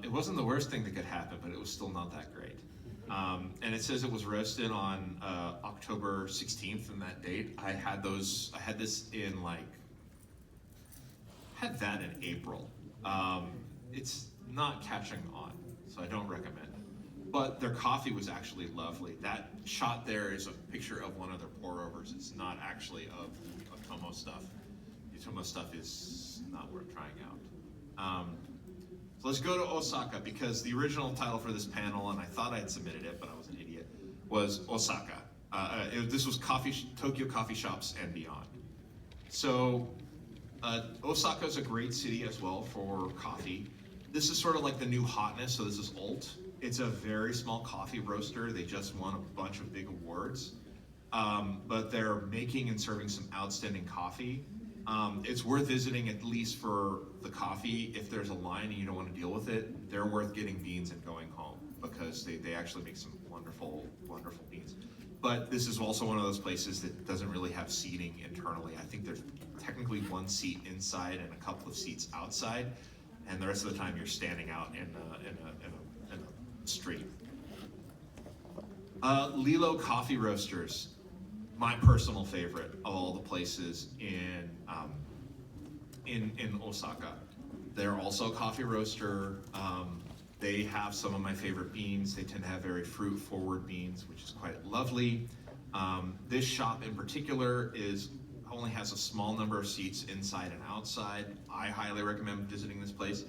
It wasn't the worst thing that could happen, but it was still not that great. And it says it was roasted on October 16th, and that date. I had that in April. It's not catching on, so I don't recommend it. But their coffee was actually lovely. That shot there is a picture of one of their pour-overs. It's not actually of Tomo stuff. The Tomo stuff is not worth trying out. So let's go to Osaka, because the original title for this panel, and I thought I had submitted it, but I was an idiot, was Osaka. This was Tokyo coffee shops and beyond. So Osaka is a great city as well for coffee. This is sort of like the new hotness, so this is Alt. It's a very small coffee roaster. They just won a bunch of big awards. But they're making and serving some outstanding coffee. It's worth visiting, at least for the coffee. If there's a line and you don't want to deal with it, they're worth getting beans and going home, because they actually make some wonderful, wonderful beans. But this is also one of those places that doesn't really have seating internally. I think there's technically one seat inside and a couple of seats outside, and the rest of the time you're standing out in a street. Lilo Coffee Roasters, my personal favorite of all the places in Osaka. They're also a coffee roaster. They have some of my favorite beans. They tend to have very fruit-forward beans, which is quite lovely. This shop in particular only has a small number of seats inside and outside. I highly recommend visiting this place.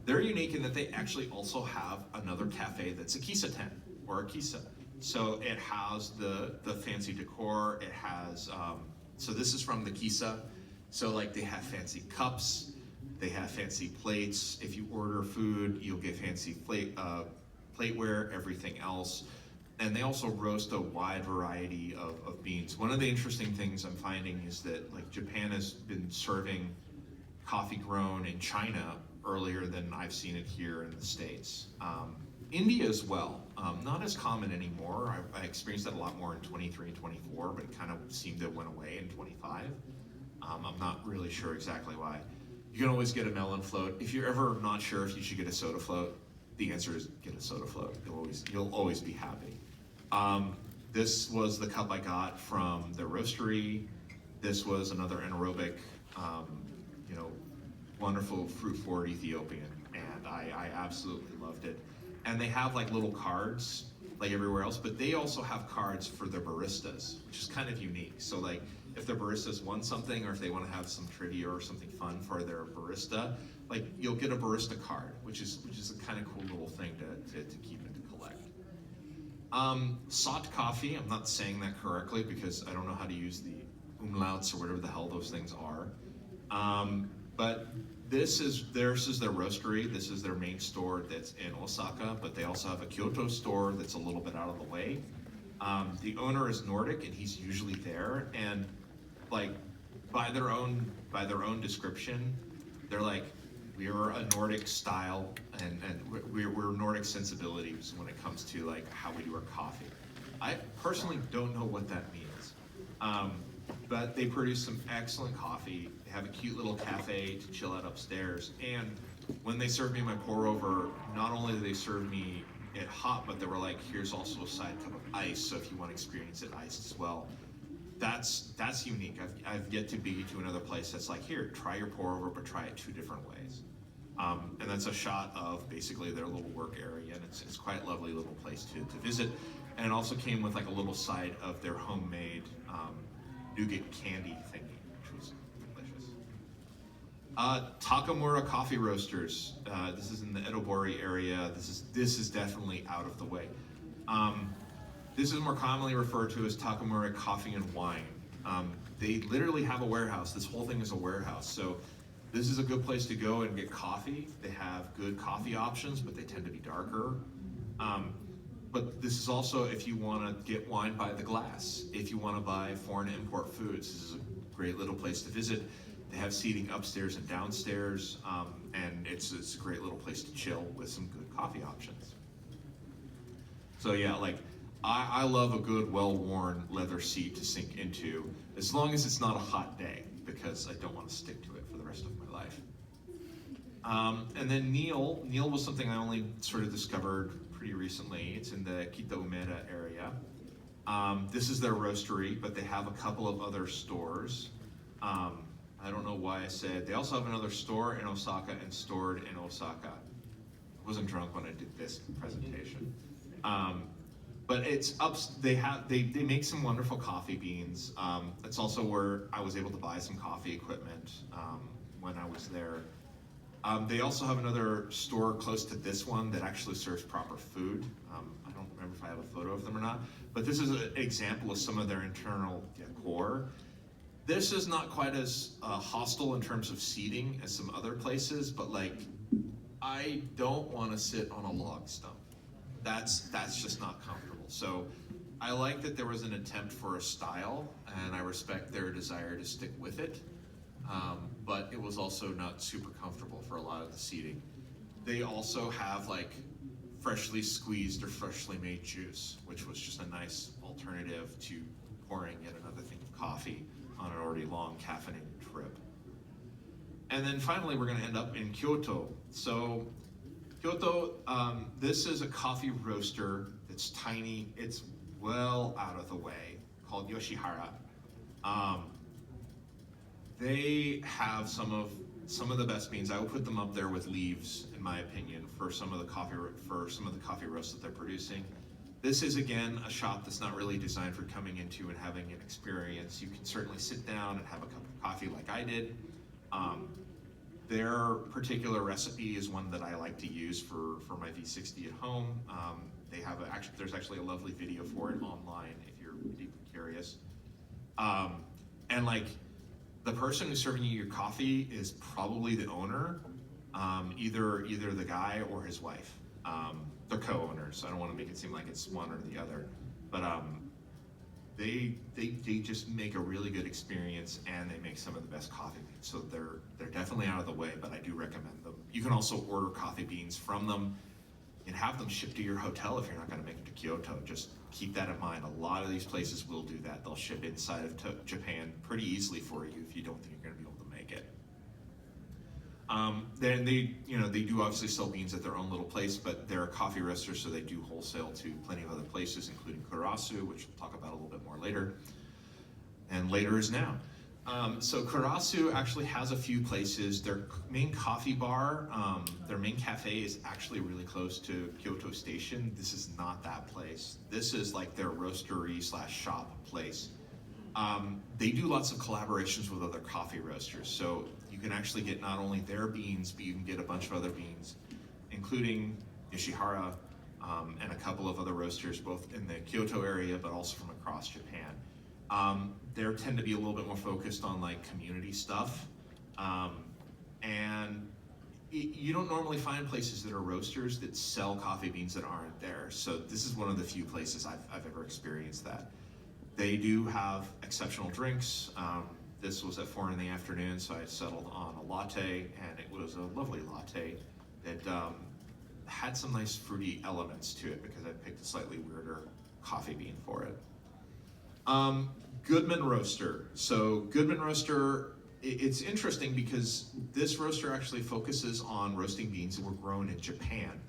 They're unique in that they actually also have another cafe that's a kissa-ten, or a kissa. So it has the fancy decor. It has, so this is from the kissa. So like they have fancy cups. They have fancy plates. If you order food, you'll get fancy plateware, everything else. And they also roast a wide variety of beans. One of the interesting things I'm finding is that like Japan has been serving coffee grown in China earlier than I've seen it here in the States. India as well, not as common anymore. I experienced that a lot more in 23 and 24, but it kind of seemed to went away in 25. I'm not really sure exactly why. You can always get a melon float. If you're ever not sure if you should get a soda float, the answer is get a soda float. You'll always be happy. This was the cup I got from the roastery. This was another anaerobic, wonderful fruit-forward Ethiopian, and I absolutely loved it. And they have like little cards, like everywhere else, but they also have cards for their baristas, which is kind of unique. So like, if their baristas won something, or if they want to have some trivia or something fun for their barista, like you'll get a barista card, which is a kind of cool little thing to keep and to collect. Sot coffee, I'm not saying that correctly because I don't know how to use the umlauts or whatever the hell those things are. But this is their roastery. This is their main store that's in Osaka, but they also have a Kyoto store that's a little bit out of the way. The owner is Nordic, and he's usually there. And like by their own description, they're like, we're a Nordic style, and we're Nordic sensibilities when it comes to like how we do our coffee. I personally don't know what that means, but they produce some excellent coffee. They have a cute little cafe to chill out upstairs, and when they serve me my pour over, not only do they serve me it hot, but they were like, here's also a side cup of ice, so if you want to experience it iced as well. That's unique. I've yet to be to another place that's like, here, try your pour over, but try it 2 different ways. And that's a shot of basically their little work area, and it's quite a lovely little place to visit. And it also came with like a little side of their homemade nougat candy thingy, which was delicious. Takamura Coffee Roasters. This is in the Edobori area. This is definitely out of the way. This is more commonly referred to as Takamura Coffee and Wine. They literally have a warehouse. This whole thing is a warehouse. So this is a good place to go and get coffee. They have good coffee options, but they tend to be darker. But this is also if you want to get wine by the glass. If you want to buy foreign import foods, this is a great little place to visit. They have seating upstairs and downstairs, and it's a great little place to chill with some good coffee options. So yeah, like I love a good, well-worn leather seat to sink into, as long as it's not a hot day, because I don't want to stick to it for the rest of my life. And then Neil was something I only sort of discovered pretty recently. It's in the Kita Umeda area. This is their roastery, but they have a couple of other stores. I don't know why I said, they also have another store in Osaka and stored in Osaka. I wasn't drunk when I did this presentation. But it's up, they make some wonderful coffee beans. That's also where I was able to buy some coffee equipment when I was there. They also have another store close to this one that actually serves proper food. I don't remember if I have a photo of them or not, but this is an example of some of their internal decor. This is not quite as hostile in terms of seating as some other places, but like, I don't want to sit on a log stump. That's just not comfortable. So I like that there was an attempt for a style, and I respect their desire to stick with it. But it was also not super comfortable for a lot of the seating. They also have like freshly squeezed or freshly made juice, which was just a nice alternative to pouring yet another thing of coffee on an already long caffeinated trip. And then finally, we're gonna end up in Kyoto. So Kyoto, this is a coffee roaster that's tiny. It's well out of the way, called Yoshihara. They have some of the best beans. I would put them up there with Leaves, in my opinion, for some of the coffee roasts that they're producing. This is again a shop that's not really designed for coming into and having an experience. You can certainly sit down and have a cup of coffee like I did. Their particular recipe is one that I like to use for my V60 at home. There's actually a lovely video for it online if you're deeply curious. And like, the person who's serving you your coffee is probably the owner, either the guy or his wife. They're co-owners, so I don't want to make it seem like it's one or the other. But they just make a really good experience, and they make some of the best coffee beans. So they're definitely out of the way, but I do recommend them. You can also order coffee beans from them and have them shipped to your hotel if you're not going to make it to Kyoto. Just keep that in mind. A lot of these places will do that. They'll ship inside of Japan pretty easily for you if you don't think you're going to be able to make it. Then they do obviously sell beans at their own little place, but they're a coffee roaster, so they do wholesale to plenty of other places, including Kurasu, which we'll talk about a little bit more later. And later is now. So Kurasu actually has a few places. Their main coffee bar, their main cafe is actually really close to Kyoto Station. This is not that place. This is like their roastery / shop place. They do lots of collaborations with other coffee roasters. So you can actually get not only their beans, but you can get a bunch of other beans, including Yoshihara and a couple of other roasters, both in the Kyoto area, but also from across Japan. They tend to be a little bit more focused on like community stuff. And you don't normally find places that are roasters that sell coffee beans that aren't there. So this is one of the few places I've ever experienced that. They do have exceptional drinks. This was at 4 in the afternoon, so I settled on a latte, and it was a lovely latte that had some nice fruity elements to it because I picked a slightly weirder coffee bean for it. Goodman Roaster. So Goodman Roaster, it's interesting because this roaster actually focuses on roasting beans that were grown in Japan.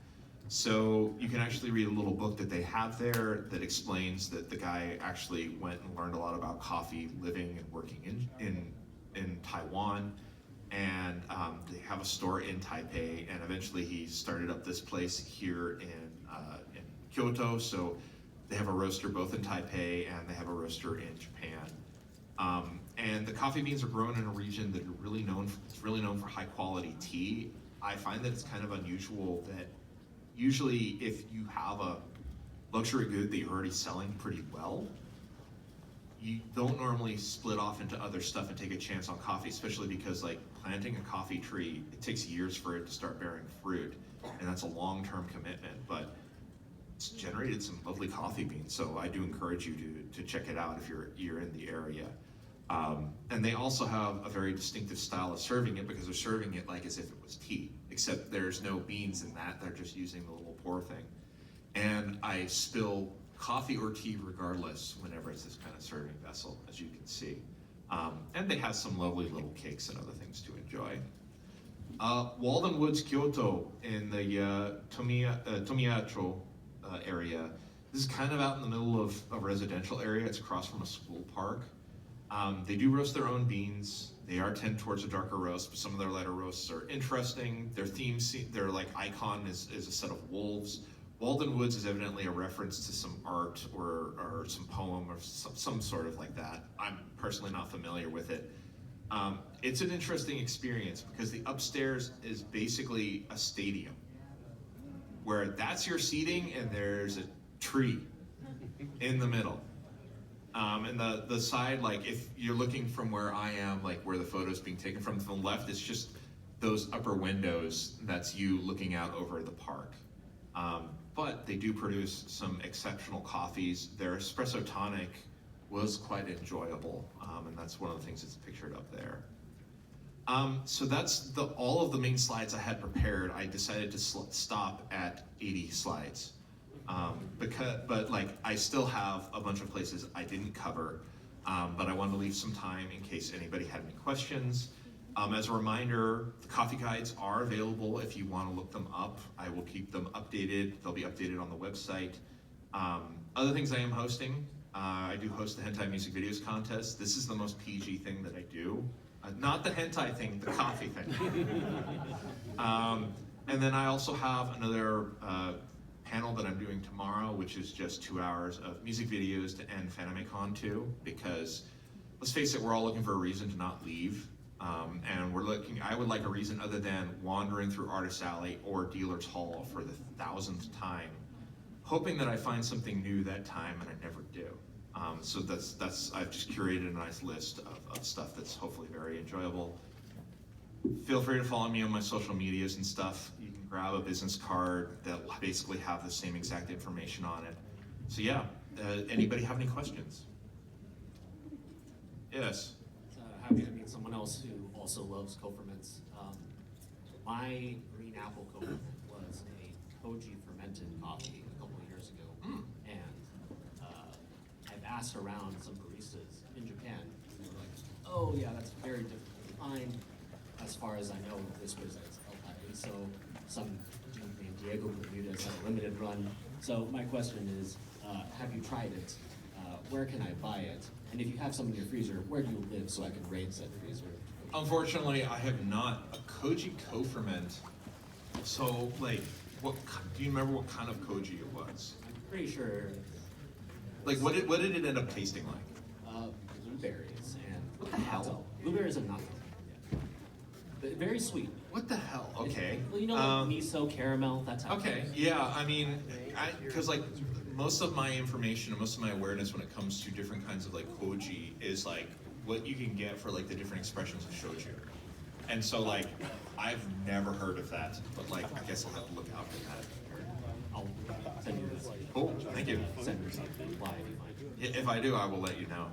So you can actually read a little book that they have there that explains that the guy actually went and learned a lot about coffee living and working in Taiwan. And they have a store in Taipei, and eventually he started up this place here in Kyoto. So they have a roaster both in Taipei and they have a roaster in Japan. And the coffee beans are grown in a region that are really known for high quality tea. I find that it's kind of unusual that usually if you have a luxury good that you're already selling pretty well, you don't normally split off into other stuff and take a chance on coffee, especially because like planting a coffee tree, it takes years for it to start bearing fruit, and that's a long-term commitment, but it's generated some lovely coffee beans, so I do encourage you to check it out if you're in the area. And they also have a very distinctive style of serving it because they're serving it like as if it was tea, except there's no beans in that, they're just using the little pour thing. And I spill coffee or tea regardless whenever it's this kind of serving vessel, as you can see. And they have some lovely little cakes and other things to enjoy. Walden Woods, Kyoto, in the Tomiyacho area. This is kind of out in the middle of a residential area. It's across from a school park. They do roast their own beans. They are tend towards a darker roast, but some of their lighter roasts are interesting. Their theme, their like icon is a set of wolves. Walden Woods is evidently a reference to some art or some poem or some sort of like that. I'm personally not familiar with it. It's an interesting experience because the upstairs is basically a stadium where that's your seating and there's a tree in the middle. And the side, like if you're looking from where I am, like where the photo's being taken from to the left, it's just those upper windows, that's you looking out over the park. But they do produce some exceptional coffees. Their espresso tonic was quite enjoyable, and that's one of the things that's pictured up there. So that's all of the main slides I had prepared. I decided to stop at 80 slides. But like I still have a bunch of places I didn't cover, but I wanted to leave some time in case anybody had any questions. As a reminder, the coffee guides are available if you want to look them up. I will keep them updated. They'll be updated on the website. Other things I am hosting, I do host the Hentai Music Videos Contest. This is the most PG thing that I do. Not the hentai thing, the coffee thing. And then I also have another panel that I'm doing tomorrow, which is just 2 hours of music videos to end FanimeCon 2, because let's face it, we're all looking for a reason to not leave. And I would like a reason other than wandering through Artist Alley or Dealer's Hall for the 1000th time, hoping that I find something new that time, and I never do. So I've just curated a nice list of stuff that's hopefully very enjoyable. Feel free to follow me on my social medias and stuff. You can grab a business card that basically have the same exact information on it. So yeah, anybody have any questions? Yes. Happy to meet someone else who also loves co-ferments. My green apple co-ferment was a koji fermented coffee a couple of years ago, and I've asked around some baristas in Japan, and they're like, "Oh yeah, that's very difficult to find." As far as I know, this was at El País, so some dude named Diego Bermudez had a limited run. So my question is, have you tried it? Where can I buy it? And if you have some in your freezer, where do you live so I can raid said freezer? Unfortunately, I have not. A koji co-ferment. So, like, do you remember what kind of koji it was? I'm pretty sure. Like, what did it end up tasting like? Blueberries and what the hell? Blueberries and natto. Yeah. But very sweet. What the hell? Okay. Well, you know, like miso, caramel, that's how. Okay. Yeah. I mean, because like most of my information and most of my awareness when it comes to different kinds of like koji is like what you can get for like the different expressions of shochu. And so like I've never heard of that, but like I guess I'll have to look out for that. I'll send you this. Oh, thank you. Send me something live if you find it. If I do, I will let you know.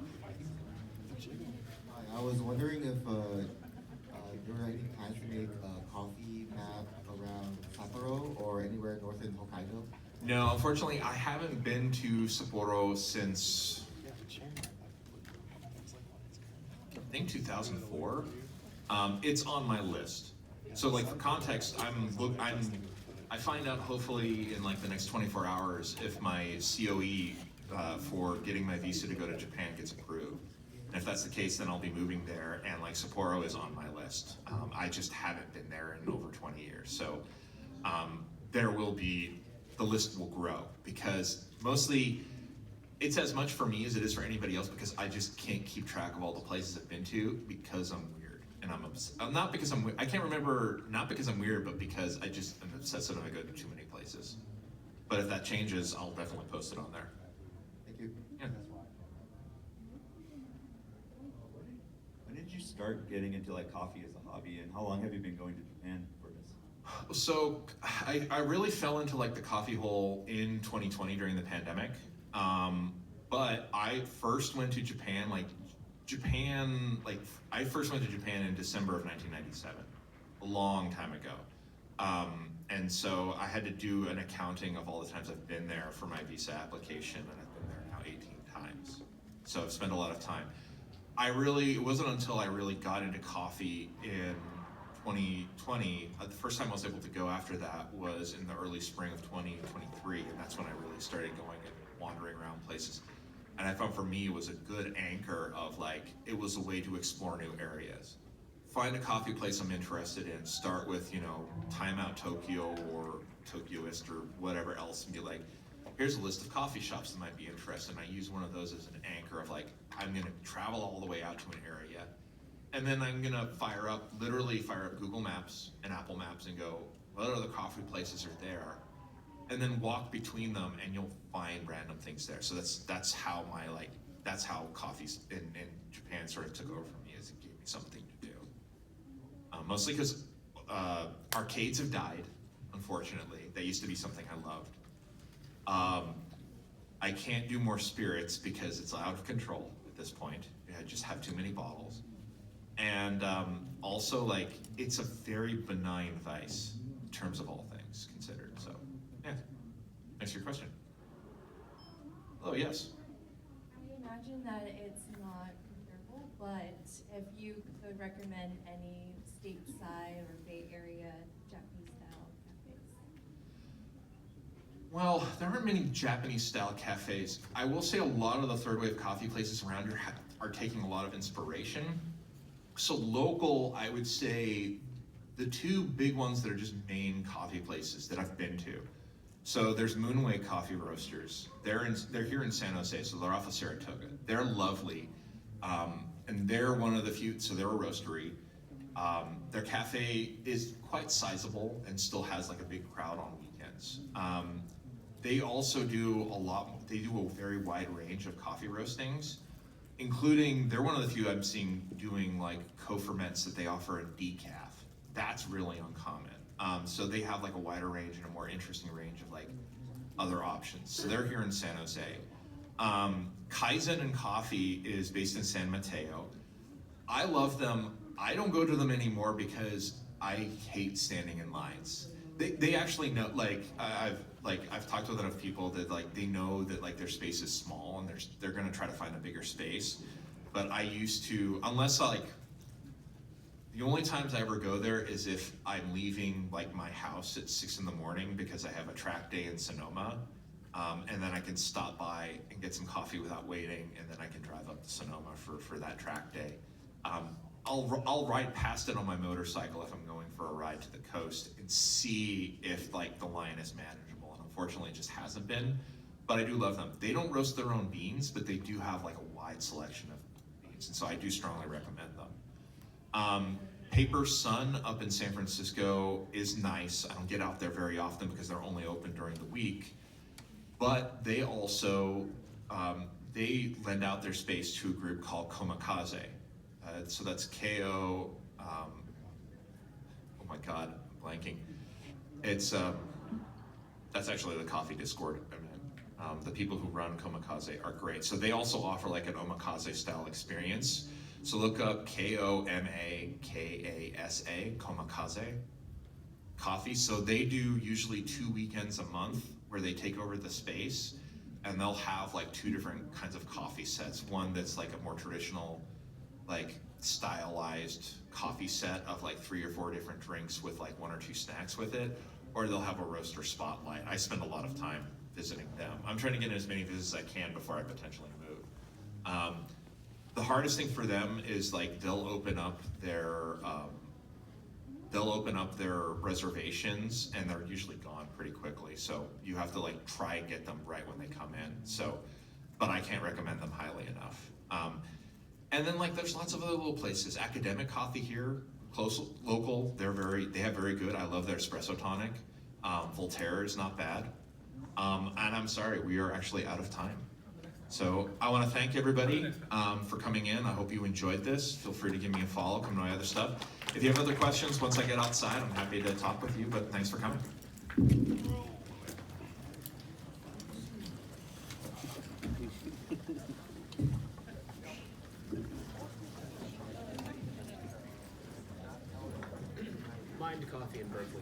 I was wondering if there were any plans to make a coffee map around Sapporo or anywhere north in Hokkaido? No, unfortunately, I haven't been to Sapporo since I think 2004. It's on my list. So, like for context, I find out hopefully in like the next 24 hours if my COE for getting my visa to go to Japan gets approved. And if that's the case, then I'll be moving there, and like Sapporo is on my list. I just haven't been there in over 20 years, so the list will grow, because mostly it's as much for me as it is for anybody else, because I just can't keep track of all the places I've been to because I'm weird, and I'm not because I'm I can't remember, not because I'm weird, but because I just am obsessive and I go to too many places. But if that changes, I'll definitely post it on there. Thank you. Yeah. When did you start getting into like coffee as a hobby, and how long have you been going to Japan for this? So I really fell into like the coffee hole in 2020 during the pandemic. But I first went to Japan, I first went to Japan in December of 1997, a long time ago. And so I had to do an accounting of all the times I've been there for my visa application, and I've been there now 18 times. So I've spent a lot of time. It wasn't until I really got into coffee in 2020, the first time I was able to go after that was in the early spring of 2023, and that's when I really started going and wandering around places. And I found for me it was a good anchor of like, it was a way to explore new areas. Find a coffee place I'm interested in, start with, you know, Time Out Tokyo or Tokyoist or whatever else, and be like, here's a list of coffee shops that might be interested. And I use one of those as an anchor of like, I'm gonna travel all the way out to an area, and then I'm gonna literally fire up Google Maps and Apple Maps and go, what other coffee places are there? And then walk between them, and you'll find random things there. So that's how coffees in Japan sort of took over for me, is it gave me something to do. Mostly because arcades have died, unfortunately. They used to be something I loved. I can't do more spirits because it's out of control at this point. I just have too many bottles. And also, like, it's a very benign vice in terms of all things considered. So, yeah. Thanks for your question. Oh, yes. I imagine that it's not comparable, but if you could recommend any stateside or Bay Area Japanese style cafes. Well, there aren't many Japanese style cafes. I will say a lot of the third wave coffee places around here are taking a lot of inspiration. So local, I would say the two big ones that are just main coffee places that I've been to. So there's Moonway Coffee Roasters. They're here in San Jose, so they're off of Saratoga. They're lovely, and they're one of the few. So they're a roastery. Their cafe is quite sizable and still has like a big crowd on weekends. They also do they do a very wide range of coffee roastings, including, they're one of the few I'm seeing doing like co-ferments that they offer in decaf. That's really uncommon. So they have like a wider range and a more interesting range of like other options. So they're here in San Jose. Kaizen and Coffee is based in San Mateo. I love them. I don't go to them anymore because I hate standing in lines. They actually know, like, I've talked with enough people that like they know that like their space is small and they're gonna try to find a bigger space. But I used to, the only times I ever go there is if I'm leaving like my house at 6 in the morning because I have a track day in Sonoma, and then I can stop by and get some coffee without waiting, and then I can drive up to Sonoma for that track day. I'll ride past it on my motorcycle if I'm going for a ride to the coast and see if like the line is manageable, and unfortunately it just hasn't been, but I do love them. They don't roast their own beans, but they do have like a wide selection of beans, and so I do strongly recommend them. Paper Sun up in San Francisco is nice. I don't get out there very often because they're only open during the week, but they also, they lend out their space to a group called Komakaze. So that's K-O, oh my God, I'm blanking. It's, that's actually the coffee Discord I'm in. The people who run Komakaze are great. So they also offer like an omakase style experience. So look up Komakasa, Komakaze Coffee. So they do usually 2 weekends a month where they take over the space, and they'll have like 2 different kinds of coffee sets. One that's like a more traditional, like stylized coffee set of like 3 or 4 different drinks with like 1 or 2 snacks with it, or they'll have a roaster spotlight. I spend a lot of time visiting them. I'm trying to get as many visits as I can before I potentially move. The hardest thing for them is like they'll open up their reservations, and they're usually gone pretty quickly. So you have to like try and get them right when they come in. So, but I can't recommend them highly enough. And then like there's lots of other little places. Academic Coffee here, close, local. They have very good. I love their espresso tonic. Voltaire is not bad. And I'm sorry, we are actually out of time. So I want to thank everybody for coming in. I hope you enjoyed this. Feel free to give me a follow, come to my other stuff. If you have other questions, once I get outside, I'm happy to talk with you, but thanks for coming. Mind coffee in Berkeley.